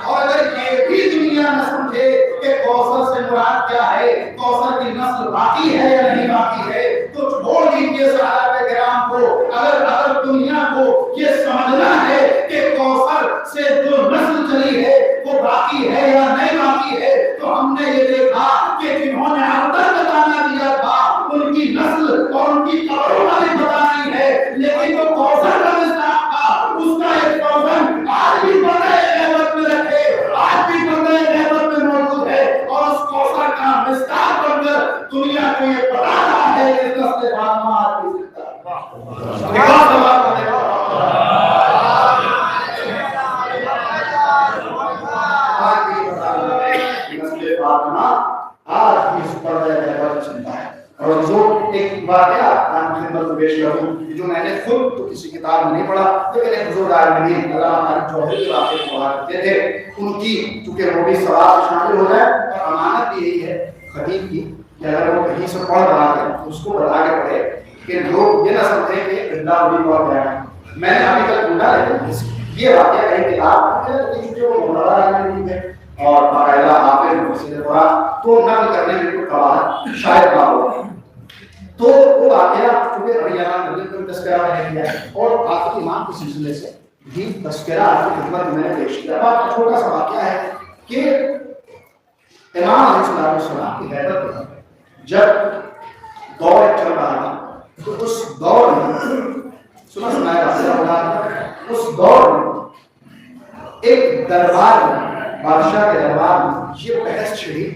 اور اگر یہ بھی دنیا نہ سمجھے کہ کوثر سے مراد کیا ہے، کوثر کی نسل باقی ہے یا نہیں باقی ہے، تو چھوڑ دیجیے صحابہ کرام کو۔ اگر دنیا کو یہ سمجھنا ہے کہ کوثر سے جو نسل چلی ہے وہ باقی ہے یا نہیں باقی ہے، تو ہم نے یہ دیکھا کہ جنہوں نے اب تک بتانا دیا تھا ان کی نسل اور ان کی قبروں کا بھی پتہ نہیں ہے، لیکن جو کوثر کا مصداق تھا اس کا ایک کوثر آج بھی پردہ غیبت میں رکھے، آج بھی پردہ غیبت میں موجود ہے، اور اس کوثر کا مصداق بن کر دنیا کو یہ بتا رہا ہے کہ نسل فاطمہ آج بھی زندہ آج بھی اس پر غیبت چلتا ہے۔ اور جو ایک واقعہ آپ خدمت میں پیش کروں جو میں نے خود تو کسی کتاب میں نہیں پڑھا، لیکن ایک بزرگ عالم علامہ جوہری کے واقعے کو پڑھا کرتے تھے، ان کی چونکہ وہ بھی ثواب میں شامل ہو جائے، اور امانت بھی یہی ہے خطیب کی کہ اگر وہ کہیں سے پڑھ رہا ہے تو اس کو بتا کے پڑھے کہ لوگ یہ نہ سمجھیں کہ اللہ علی پڑھ گیا ہے۔ میں نے ابھی تک ڈھونڈا لیکن یہ واقعہ کہیں کتاب ہے جو مولانا عالم ہے اور باقاعدہ حافظ مفسر قرآن تو نقل کرنے میں کوئی قواعد شاید نہ ہو، تو وہ واقعہ کیونکہ ابھی یہاں مجھے کوئی تذکرہ نہیں کیا ہے، اور آخری امام کے سلسلے سے بھی تذکرہ آپ کی خدمت میں نے پیش کیا۔ اب چھوٹا سا واقعہ ہے کہ امام علیہ السلام کی غیبت میں جب دور چل رہا تھا تو اس دور میں اس دور میں ایک دربار میں، بادشاہ کے دربار میں یہ بحث چھڑی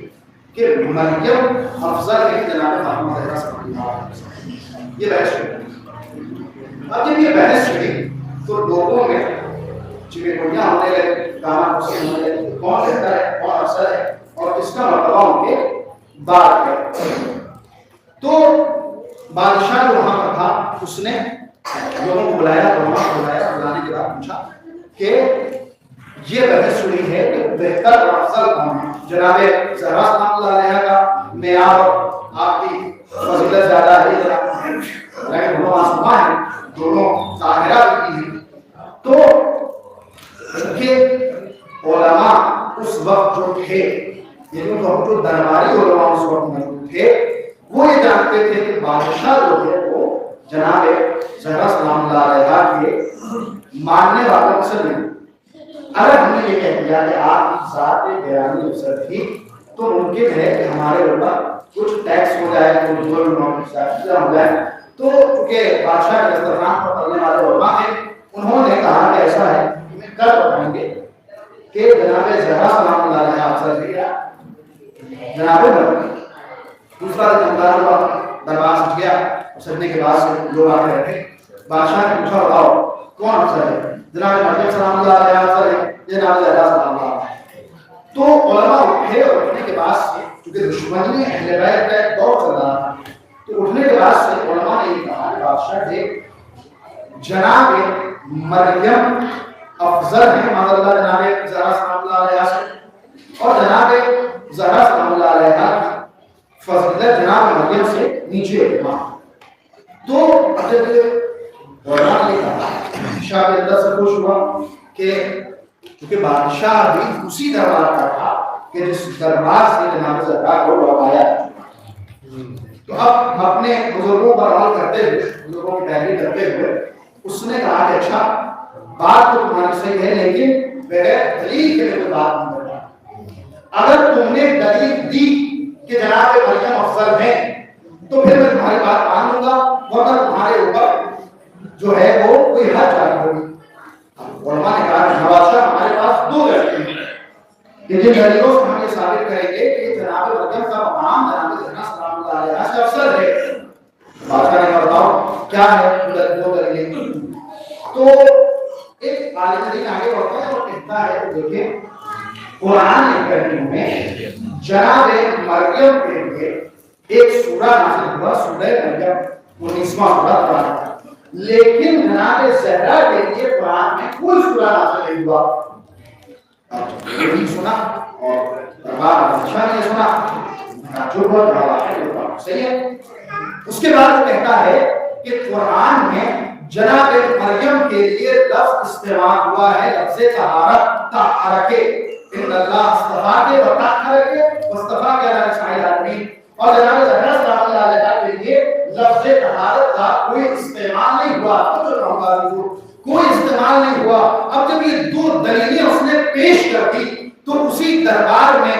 کہ مریم افضل ہے جناب محمد زہرا صلی اللہ علیہ وسلم، یہ بحث چھڑی۔ اب جب یہ بحث چھڑی تو لوگوں میں چڑیاں ہونے لگے، گانا پسند ہونے لگے، کون بہتر ہے کون افضل ہے اور کس کا مرتبہ ان کے بات ہے۔ تو بادشاہ جو وہاں پر تھا اس نے لوگوں کو بلایا، بلانے کے بعد پوچھا کہ یہ بحث سنی ہے کہ بہتر اور افضل کون ہے، جناب زہرا سلام اللہ علیہ کا معیار آپ کی فضیلت زیادہ ہے، لیکن دونوں آسماں ہیں، دونوں ظاہرہ بھی ہیں۔ تو ان کے علماء اس وقت جو تھے، یعنی جو درباری علماء اس وقت موجود تھے، وہ یہ جانتے تھے کہ بادشاہ جو ہے وہ جناب زہرا سلام اللہ علیہ کے ماننے والوں میں سے نہیں۔ اگر ہم نے یہ کہہ دیا کہ آپ کی ذات بیانی افسر تھی تو ممکن ہے کہ ہمارے اوپر کچھ ٹیکس ہو جائے، کچھ ظلم ہو جائے، تو چونکہ بادشاہ کے دسترخوان پر پڑھنے والے علماء ہیں، انہوں نے کہا کہ ایسا ہے ہمیں کر بتائیں گے کہ جناب زہرا سلام اللہ علیہ افسر تھی یا جناب مریم۔ دوسرا دکاندار ہوا، دربار سج گیا، سجنے کے بعد سے لوگ آ کے بیٹھے، بادشاہ نے پوچھا بتاؤ کون افسر ہے، جناب مریم سلام اللہ علیہ افسر ہے، جناب زہرا سلام اللہ علیہ۔ تو علماء اٹھے، اور اٹھنے کے بعد سے چونکہ دشمنی اہل بیت کا ایک دور چل رہا تھا، تو اٹھنے کے بعد سے علماء نے یہ کہا کہ بادشاہ دیکھ جناب مریم افضل ہے معذاللہ جناب زہرا سلام اللہ علیہ سے، اور جناب زہرا سلام اللہ علیہ کی فضیلت جناب مریم سے نیچے ہے۔ تو جب علماء نے کہا شاہ کے اندر سے خوش ہوا کہ کیونکہ بادشاہ بھی اسی دربار کا تھا کہ جس دربار سے جناب زہرا کو لوٹایا۔ تو اب اپنے بزرگوں پر عمل کرتے ہوئے، بزرگوں کی پیروی کرتے ہوئے اس نے کہا کہ اچھا بات تو تمہاری صحیح ہے، لیکن بغیر دلیل کے لیے بات نہیں کرنا۔ اگر تم نے دلیل دی کہ جناب مریم افضل ہیں تو پھر میں تمہاری بات مان لوں گا، ورنہ تمہارے اوپر جو ہے وہ کوئی حد جاری ہوگی۔ علماء نے کہا کہ نواز شاہ ہمارے پاس دو دلیلیں ہیں کہ جن دلیلوں سے ہم یہ ثابت کریں گے کہ جناب مریم کا مقام جناب زینب سلام اللہ علیہا سے افضل ہے۔ بادشاہ نے بتاؤ کیا ہے دو دلیلیں؟ تو ایک عالم دین آگے بڑھتا ہے اور کہتا ہے کہ دیکھیں قرآن کریم میں جناب مریم کے لیے ایک سورہ نازل ہوا، سورہ مریم 19واں سورہ قرآن کا، لیکن جناب زہرا کے لیے قرآن میں کوئی سورہ نازل نہیں ہوا۔ یہ سنا اور دربار بادشاہ نے سنا، جو بہت بڑا ہے وہ بات صحیح ہے۔ اس کے بعد وہ کہتا ہے کہ قرآن میں جناب مریم کے لیے لفظ استعمال ہوا ہے لفظ طہارت، طہارکے، ان اللہ استفاقے و طہارکے واستفاقے علی نساء العالمین، اور جناب زہرا سلام اللہ علیہا کے لیے لفظ طہارت کا کوئی استعمال نہیں ہوا، کوئی استعمال نہیں ہوا۔ اب جب یہ دو دلیلیں اس نے پیش کر دی تو اسی دربار میں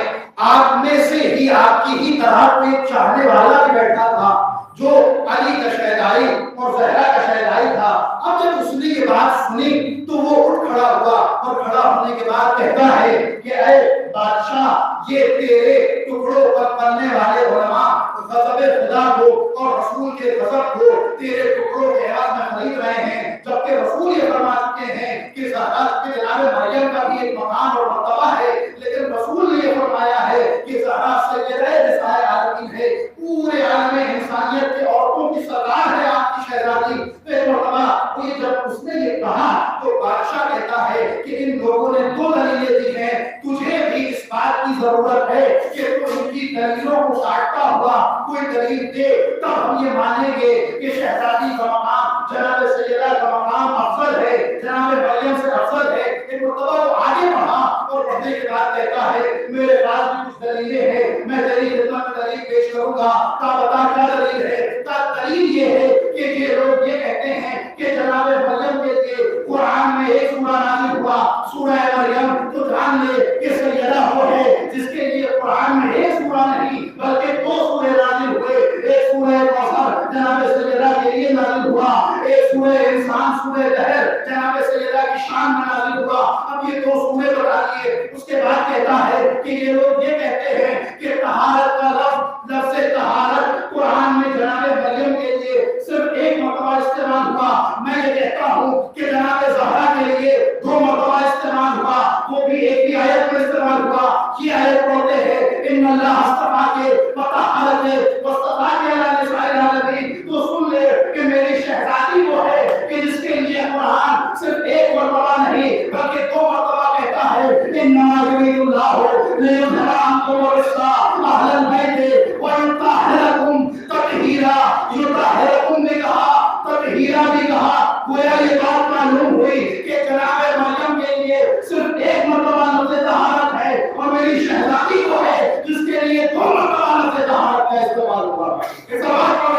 آپ میں سے ہی آپ کی ہی طرح کوئی چاہنے والا بھی بیٹھا تھا جو علی کا شہدائی اور زہرا کا شہدائی تھا۔ اب جب اس نے یہ بات سنی تو وہ اٹھ کھڑا ہوا اور کھڑا ہونے کے بعد کہتا ہے کہ اے بادشاہ، یہ تیرے ٹکڑوں پر پلنے والے علماء غضب خدا کو اور رسول کے غضب کو تیرے ٹکڑوں کے عوض میں خرید رہے ہیں، جبکہ رسول یہ فرما چکے ہیں کہ زہرا کے جناب مریم کا بھی ایک مقام اور مرتبہ ہے، لیکن رسول نے یہ فرمایا ہے کہ زہرا سیدہ نساء العالمین ہے، پورے عالم انسانیت کے عورتوں کی سردار ہے آپ کی شہزادی۔ ایک مرتبہ یہ جب اس نے یہ کہا تو بادشاہ کہتا ہے کہ ان لوگوں نے دو دلیلیں دی ہیں، تجھے بھی اس بات کی ضرورت ہے کہ تو ان کی دلیلوں کو کاٹتا ہوا کوئی دلیل دے، تب ہم یہ مانیں گے کہ شہزادی کا مقام جناب سیدہ کا مقام افضل ہے، جناب مریم سے افضل ہے۔ ایک مرتبہ وہ آگے بڑھا اور بڑھنے کے بعد کہتا ہے میرے پاس بھی کچھ دلیلیں ہیں، میں تیری خدمت میں دلیل پیش کروں گا۔ کا بتا کیا دلیل ہے؟ دلیل یہ ہے کہ یہ لوگ یہ کہتے ہیں کہ جناب مریم کے لیے قرآن میں ایک سورہ نازل ہوا، سورہ مریم، تو جان لے کہ سیدہ وہ ہے جس کے لیے قرآن میں ایک سورہ نہیں بلکہ دو سورے نازل ہوئے۔ ایک سورہ کوثر جناب سیدہ کے لیے نازل ہوا، ایک سورہ انسان سورہ دہر جناب سیدہ کی شان میں نازل ہوا۔ اب یہ دو سورے بتا دیے۔ اس کے بعد کہتا ہے کہ یہ لوگ یہ کہتے ہیں کہ طہارت کا لفظ طہارت قرآن میں جناب مریم کے لیے صرف ایک مرتبہ استعمال ہوا۔ میں یہ کہتا ہوں کہ جناب زہرا کے لیے دو مرتبہ استعمال ہوا، وہ بھی ایک ہی آیت میں استعمال ہوا۔ یہ آیت پڑھتے ہیں ان اللہ استفاقے وطہرکے واستفاقے علی نساء العالمین، تو سن لے کہ میری شہزادی وہ ہے کہ جس کے لیے قرآن صرف ایک مرتبہ نہیں بلکہ دو مرتبہ کہتا ہے انما یرید اللہ لیظہر عنکم الرجس اہل البیت ویطہرکم تطہیرا۔ یطہرکم بھی کہا، تطہیرا بھی کہا، گویا یہ بات معلوم ہوئی کہ جناب مریم کے لیے صرف ایک مرتبہ لفظ طہارت ہے اور میری شہزادی وہ ہے جس کے لیے دو مرتبہ لفظ طہارت کا استعمال ہوا۔ اس بات کو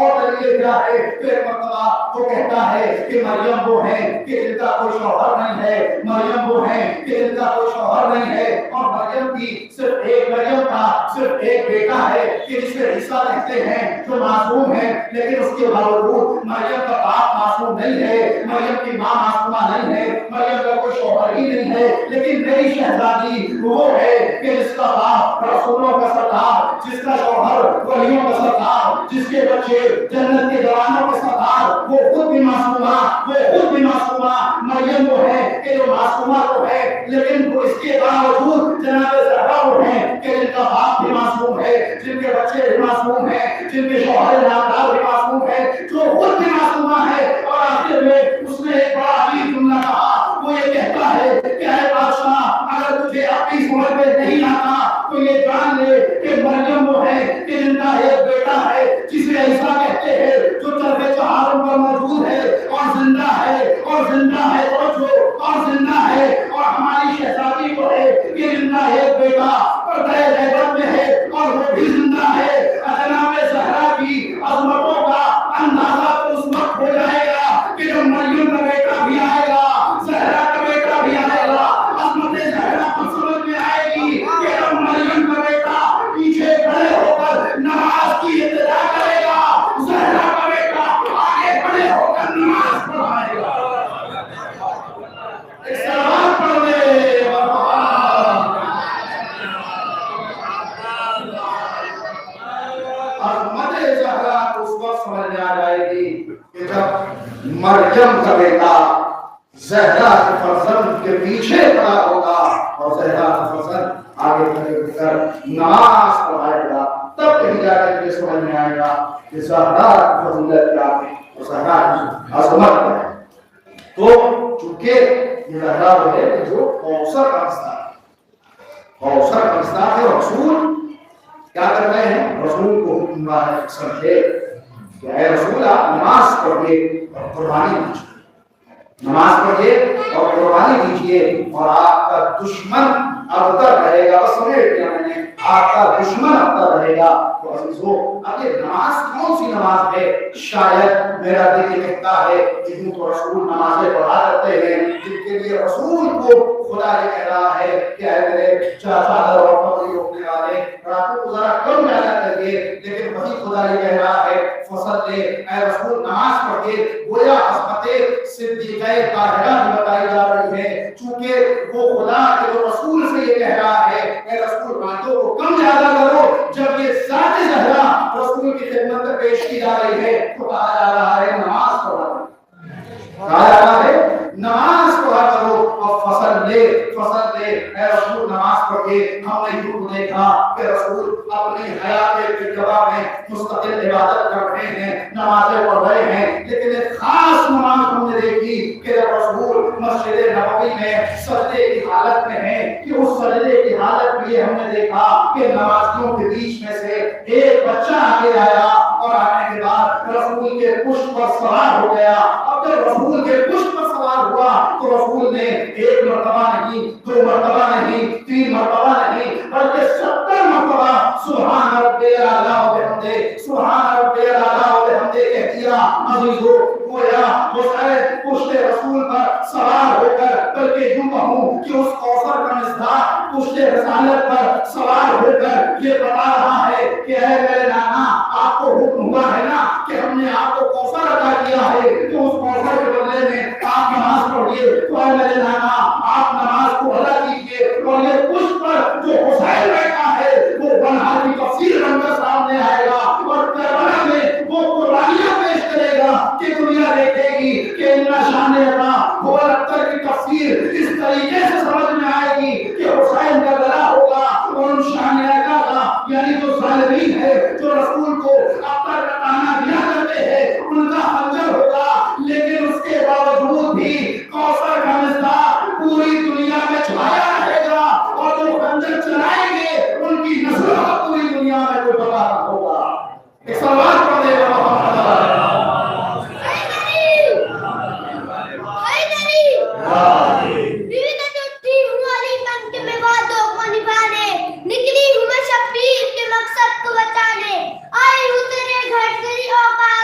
اور دلیل کیا ہے؟ پھر مرتبہ وہ کہتا ہے کہ مریم وہ ہے کہ جن کا کوئی شوہر نہیں ہے، مریم وہ ہے کہ جن کا کوئی شوہر نہیں ہے، اور مریم کی صرف ایک، مریم کا صرف ایک بیٹا ہے کہ جس سے عیسیٰ کہتے ہیں جو معصوم ہے، لیکن اس کے باوجود مریم کا باپ معصوم نہیں ہے، مریم کی ماں معصومہ نہیں ہے، مریم کا کوئی شوہر ہی نہیں ہے، لیکن میری شہزادی وہ ہے کہ جس کا باپ رسولوں کا سردار، جس کا شوہر ولیوں کا سردار، جس کے بچے جنت کے جوانوں کے سردار، وہ خود بھی معصومہ، وہ خود بھی معصومہ، مریم وہ ہے کہ جو معصومہ تو ہے، لیکن وہ اس کے باوجود جناب زہرا وہ ہے کہ جن کا باپ بھی معصوم ہے، جن کے بچے بھی معصوم ہیں، جن کے شوہر نامدار بھی معصوم ہے، جو خود بھی معصومہ ہے۔ اور آخر میں اس نے ایک بڑا عجیب جملہ کہا، وہ یہ کہتا ہے کہ اے بادشاہ، اگر تجھے اپنی سمجھ میں نہیں آتا تو یہ جان لے کہ مریم وہ ہے کہ جن کا ایک بیٹا ہے جسے عیسیٰ کہتے ہیں، جو طرف چہارم پر موجود ہے اور زندہ ہے، اور زندہ ہے اور زندہ ہے، اور ہماری شہزادی کو ہے کہ جن کا ایک بیٹا پردہ غیبت میں ہے اور وہ بھی زندہ ہے۔ جناب زہرا کی عظمتوں کا اندازہ تو اس وقت ہو جائے گا کہ جب مریم کا بیٹا بھی آئے گا، زہرا کا بیٹا بھی آئے گا، عظمت زہرا کو سمجھ میں آئے گی کہ جب مریم کا بیٹا پیچھے کھڑے ہو کر نماز کی ابتدا کرے گا، زہرا کا بیٹا آگے کھڑے ہو کر نماز پڑھائے گا۔ سلام پڑھنے عظمت زہرا کو اس وقت سمجھ میں آ جائے گی کہ جب مریم کا بیٹا زہرا کے فرزند کے پیچھے کھڑا ہوگا اور زہرا کا فرزند آگے کھڑے ہو کر نماز پڑھائے گا، تب کہیں جا کر یہ سمجھ میں آئے گا کہ زہرا کی فضیلت کیا ہے اور زہرا کی عظمت کیا ہے۔ تو چونکہ یہ زہرا وہ ہے کہ جو کوثر کا مصداق ہے، رسول کیا کر رہے ہیں؟ رسول کو حکم ہوا ہے سمجھے کہ اے رسول آپ نماز پڑھیے اور قربانی دیجیے، نماز پڑھیے اور قربانی دیجیے، اور آپ کا دشمن ابتر رہے گا۔ بس سمجھ لیا میں نے، آپ کا دشمن ابتر رہے گا۔ تو عزیزو، اب یہ نماز کون سی نماز ہے؟ شاید میرا دل یہ کہتا ہے کہ یوں تو رسول نمازیں پڑھا کرتے ہیں جن کے لیے رسول کو خدا یہ کہہ رہا ہے کہ اے میرے چادر اور پگڑی روکنے والے راتوں کو ذرا کم جایا کریے، لیکن وہی خدا یہ کہہ رہا ہے فصل لے اے رسول نماز پڑھ کے، گویا عظمت صدیقہ طاہرہ بھی بتائی جا رہی ہے، چونکہ وہ خدا کے جو رسول سے یہ کہہ رہا ہے اے رسول راتوں کو کم زیادہ کرو، جب یہ ذات زہرا رسول کی خدمت میں پیش کی جا رہی ہے تو کہا جا رہا ہے نماز پڑھا کرو، کہا جا رہا ہے نماز پڑھا کرو، اور فصل لے اے رسول نماز پڑھ کے۔ ہم نے یوں دیکھا کہ رسول اپنی حیات طیبہ میں مستقل عبادت کر رہے ہیں، نمازیں پڑھ رہے ہیں، لیکن ایک خاص نماز ہم نے دیکھی کہ رسول مسجد نبوی میں سجدے کی حالت میں ہیں، کہ اس سجدے کی حالت میں یہ ہم نے دیکھا کہ نمازیوں کے بیچ میں سے ایک بچہ آگے آیا، اور آنے کے بعد رسول کے پشت پر سوار ہو گیا۔ اب جب رسول کے پشت پر سوار ہوا تو رسول نے ایک مرتبہ نہیں، دو مرتبہ نہیں، تین مرتبہ نہیں، بلکہ 70 مرتبہ سبحان ربی الاعلی و بحمدہ، سبحان ربی الاعلی و بحمدہ کہہ دیا۔ عزیزو، گویا حسین پشت رسول پر سوار ہو کر، بلکہ یوں کہوں کہ اس کوثر کا مصداق پشت رسالت پر سوار ہو کر یہ بتا رہا ہے کہ اے میرے نانا، آپ کو حکم ہوا ہے نا کہ ہم نے آپ کو کوثر عطا کیا ہے، تو اس کوثر کے بدلے میں آپ نماز پڑھیے، تو اے میرے نانا آپ نماز کو ادا کیجیے، اور یہ پشت پر جو حسین بیٹھا ہے وہ بنہا کی تفسیر بن کر سامنے آئے گا، اور کربلا میں وہ قربانیاں پیش کرے گا کہ دنیا دیکھے گی کہ ان شان اللہ وہ اختر کی تفسیر اس طریقے سے سمجھ میں آئے گی کہ حسین کا گلا ہوگا، اور ان شان اللہ کا یعنی جو ظالمین ہے جو رسول کو اختر کا تانا دیا کرتے ہیں ان کا خنجر ہوگا، لیکن اس کے باوجود بھی کوثر کا مصداق پوری دنیا میں چھایا رہے گا، اور جو خنجر چلائیں گے ان کی نسلوں کا پوری دنیا میں کوئی پتہ نہ ہوگا۔ ایک سوال پڑھنے والا نکلی ہوں میں شبیر کے مقصد کو بچانے، آئی ہوں تیرے گھر تیری اوقات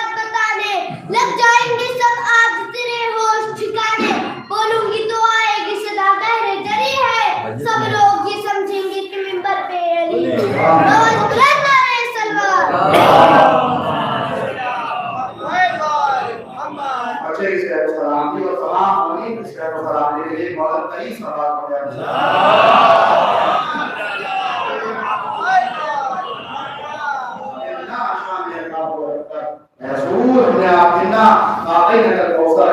رسول نے آپ نے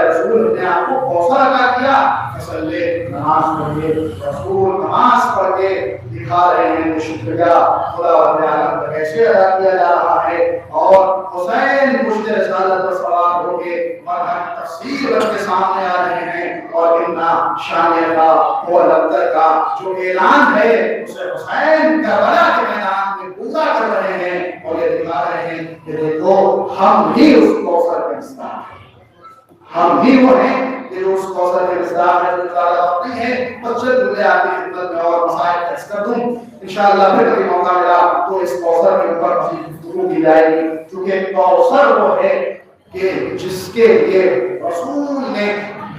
رسول نے آپ کو کوثر عطا کیا، فصلی نماز پڑھیے۔ رسول نماز پڑھ کے دکھا رہے ہیں کہ شکریہ خدا رب العالمین کا کیسے ادا کیا جا رہا ہے۔ اور حسین مجد رسالت پر سوار ہو کے مرحم تفسیر کے سامنے آ رہے ہیں، اور اتنا شان کا وہ لفتر کا جو اعلان ہے اسے حسین کربلا کے میدان میں پورا کر رہے ہیں، اور یہ دکھا رہے ہیں کہ دیکھو ہم ہی اس کوثر کے مصداق ہیں، ہم ہی وہ ہیں کہ اس کوثر کے مصداق ہے۔ اپنی ہے بچے دلے آپ کی خدمت میں اور مسائل ٹیکس کر دوں انشاءاللہ، پھر کبھی موقع ملا تو اس کوثر کے اوپر گفتگو کی جائے گی، کیونکہ کوثر وہ ہے کہ جس کے لیے رسول نے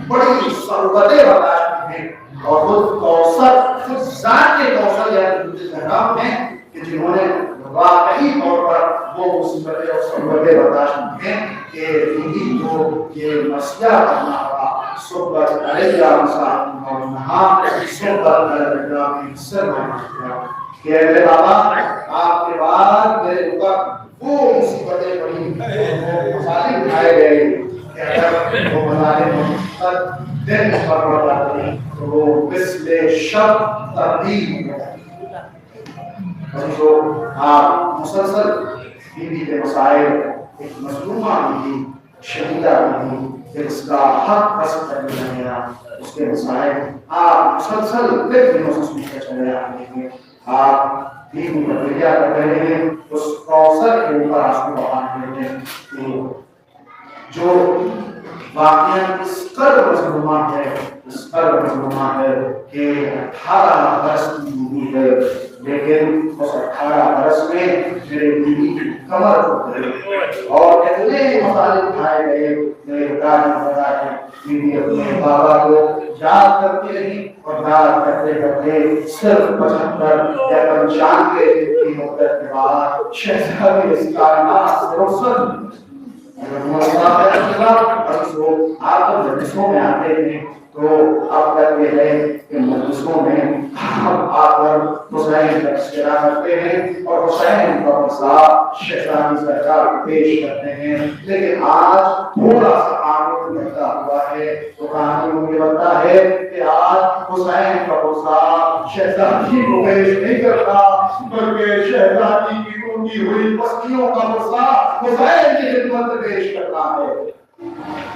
بڑی صعوبتیں برداشت کی ہیں، اور خود کوثر خود ذات کے کوثر یعنی محرم ہیں کہ جنہوں نے واقعی طور پر وہ مصیبتیں اور صعوبتیں برداشت کی ہیں کہ یہی جو یہ مسئلہ کرنا ہوا صحبت علیہ مساحب اور نہا صحبت علیہ میں سر ہونا کہ اگلے بابا آپ کے بعد میرے اوپر وہ مصیبتیں پڑی، وہ مسائل اٹھائے گئے کہ اگر وہ مظالم محمد دن مقرر جاتے ہیں تو وہ مثل شب تبدیل ہو جاتے ہیں۔ جو آپ مسلسل بیوی کے مسائل، ایک مظلومہ بھی شہیدہ بھی پھر اس کا حق حاصل کرنے لگا، اس کے مسائل آپ مسلسل پھر دنوں سے سنتے چلے آتے ہیں۔ آپ دین کا ذریعہ کر رہے ہیں، اس کوثر کے اوپر آپ کو بہان کرتے ہیں کہ جو واقعہ اس قدر مظلومہ ہے، اس قدر مظلومہ ہے کہ 18 برس کی بیوی ہے، لیکن اس 18 برس میں میرے بیوی کی کمر ٹوٹ گئی اور اتنے مسائل اٹھائے گئے، میرے بتانے پتا ہے بیوی اپنے بابا کو یاد کرتی رہی، اور یاد کرتے کرتے صرف 75 یا 95 کی مدت کے بعد شہزادی اس کائنات سے رخصت آپ جب مجلسوں میں آتے ہیں تو آپ کا یہ ہے کہ مجلسوں میں ہم آ کر حسین کا تذکرہ کرتے ہیں اور حسین کا مسئلہ شہزادی سرکار پیش کرتے ہیں، لیکن آج تھوڑا سا قانون بنتا ہوا ہے تو قانون یہ بنتا ہے کہ آج حسین کا مسئلہ شہزادی کو پیش نہیں کرتا، بلکہ شہزادی کی ٹوٹی ہوئی بستیوں کا مسئلہ حسین کی خدمت میں پیش کرتا ہے۔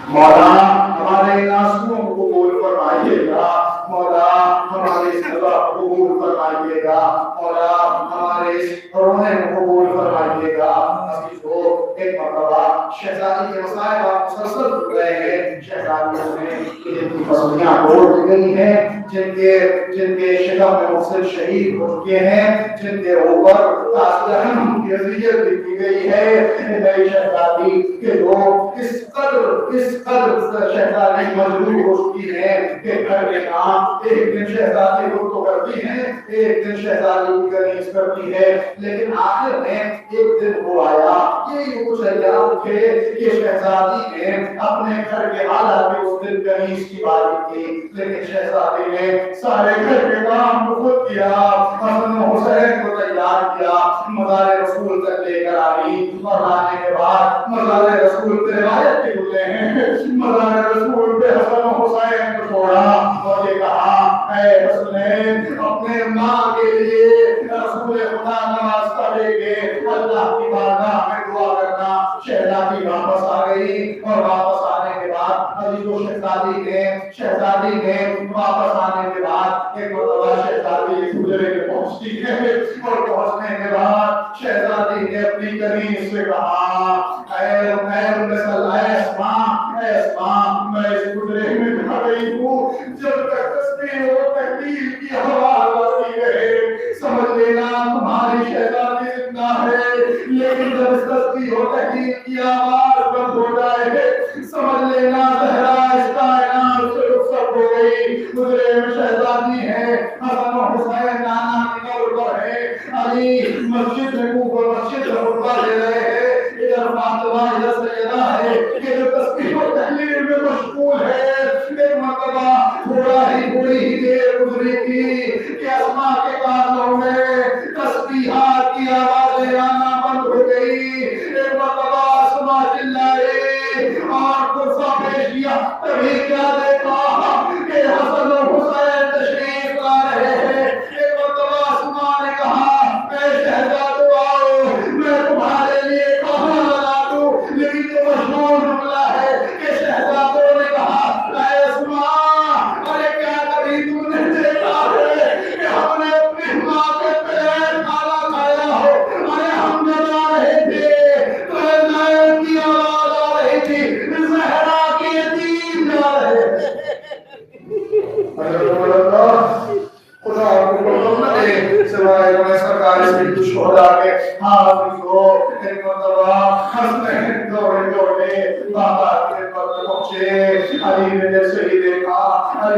مولا ہمارے ناسوں کو قبول فرمائیے گا، مولا ہمارے صدا کو قبول فرمائیے گا، مولا ہمارے رونے کو قبول فرمائیے گا۔ ابھی تو ایک مرتبہ شہزادی کے مسائل آپ مسلسل کر رہے ہیں، شہزادیوں میں جن کی پسندیاں توڑ گئی ہیں، جن کے شکم میں مختلف شہید ہو چکے ہیں، جن کے اوپر تاجہم کی اذیت بھی کی گئی ہے، نئی شہزادی کے لوگ اس قدر شہزادی مجبور ہو چکی ہے کہ گھر کے کام ایک دن شہزادی خود تو کرتی ہے، ایک دن شہزادی کی کنیز کرتی ہے، لیکن آخر میں ایک دن وہ آیا، یہی کچھ ایام تھے کہ شہزادی نے اپنے گھر کے حالات میں اس دن کنیز کی باری کی، لیکن شہزادی نے سارے گھر کے کام کو خود کیا، حسن و حسین کو تیار کیا، مزار رسول تک لے کر آئی، اور آنے کے بعد مزار رسول پہ روایت کے بولے ہیں، مزار رسول پہ حسن و حسین کو چھوڑا اور یہ کہا اے حسنین اپنے ماں کے لیے رسول خدا نماز پڑھے گے، اللہ کی بارگاہ میں دعا کرنا۔ شہزادی واپس آ گئی اور واپس آنے کے بعد ابھی جو شہزادی نے واپس آنے کے بعد ایک مرتبہ شہزادی حجرے میں پہنچتی ہے اور پہنچنے کے بعد شہزادی نے اپنی کنیز سے کہا اے اسماء میں اس حجرے میں کھڑا گئی ہوں جب تک تسبیح و تحلیل کی ہوا بہتی رہے، سمجھ لینا تمہاری شہزادی زندہ ہے، لیکن جب اس تسبیح و تحلیل کی آواز بند ہو جائے سمجھ لینا زہرا اس کائنات سے رخصت ہو گئی۔ حجرے میں شہزادی ہے، حسن و حسین نانا کی قبر پر ہے، علی مسجد میں مسجد میں خطبہ دے رہے ہیں، ادھر فاطمہ ادھر سیدہ ہے کہ جو تسبیح و تحلیل میں مشغول ہے۔ ایک مرتبہ تھوڑی ہی دیر گزری تھی کہ اسماء کے کانوں میں تسبیحات کی آوازیں آنا بند ہو گئی۔ ایک مرتبہ اسماء چلائی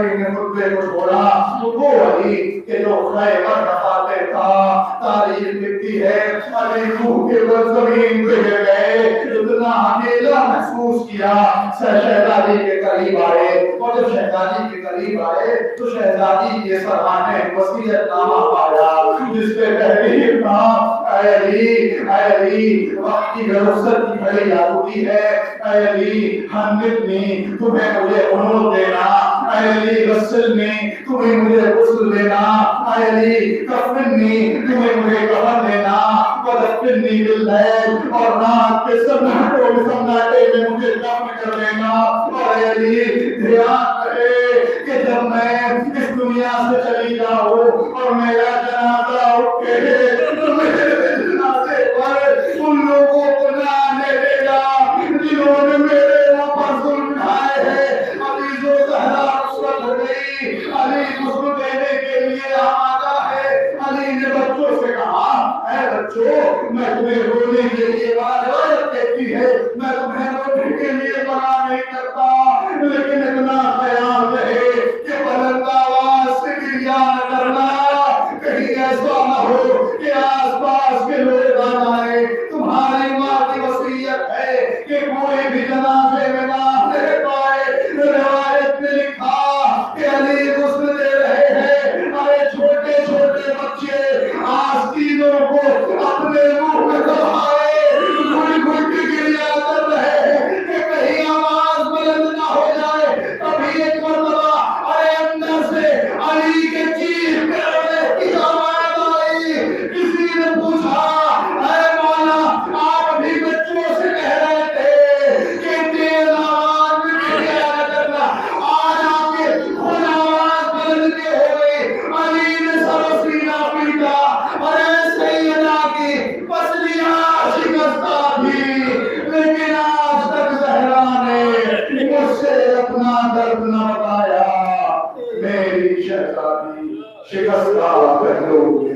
علی نے خطبے کو چھوڑا، وہ علی کہ جو خیبر دفاتے تھا، تاریخ لکھتی ہے علی روح کے بل زمین پہ گر گئے، اتنا اکیلا محسوس کیا، شہزادی کے قریب آئے، اور جب شہزادی کے قریب آئے تو شہزادی کے سرانے وصیت نامہ پایا جس پہ تحریر تھا، اے علی وقت کی رخصت کی گھڑی آ چکی ہے، اے علی حنبنی تمہیں مجھے قنوت دینا، اے علی غسلنی تمہیں مجھے غسل دینا، اے علی کفنی تمہیں مجھے کفن دینا، ودفنی باللیل اور رات کے سناٹے میں مجھے دفن کر دینا، اور اے علی دھیان رہے کہ جب میں اس دنیا سے چلی جاؤں اور میرا جنازہ اٹھ کے تو میرے جنازے پر ان لوگوں کو نہ آنے دے گا جنہوں نے میرے اوپر ظلم ڈھائے ہیں۔ علی و زہرا رخصت ہو گئی، علی غسل دینے کے لیے آمادہ ہے۔ علی نے بچوں سے کہا، اے بچوں میں تمہیں رونے کے لیے روایت کہتی ہے، میں تمہیں رونے کے لیے منع نہیں کرتا، لیکن اتنا خیال رہے کہ بلند آواز سے گریہ نہ کرنا، کہیں ایسا نہ ہو کہ آس پاس کے لوگ آ جائیں۔ تمہاری ماں کی وصیت ہے کہ کوئی بھی جنازے میں نہ لے پائے۔ روایت میں لکھا کہ علی غسل دے رہے ہیں، ارے چھوٹے چھوٹے بچے آستینوں کو اپنے منہ میں دبائے گھڑ گھڑ کے گریہ کر رہے ہیں کہ کہیں آواز بلند نہ ہو جائے۔ کبھی ایک مرتبہ ارے اندر سے علی کے چیخ کرنے کی آواز آئی، کسی نے پوچھا، اے مولا آپ بھی بچوں سے کہہ رہے تھے کہ تیز آواز میں گریہ نہ کرنا، آج آپ کے خود آواز بلند کے ہو گئی۔ علی نے سر و سینہ پیٹا، ارے سیدہ کی پسلیاں شکستہ تھی، لیکن آج تک زہرا نے مجھ سے اپنا درد نہ بتایا۔ میری شہزادی شکستہ پہلو کے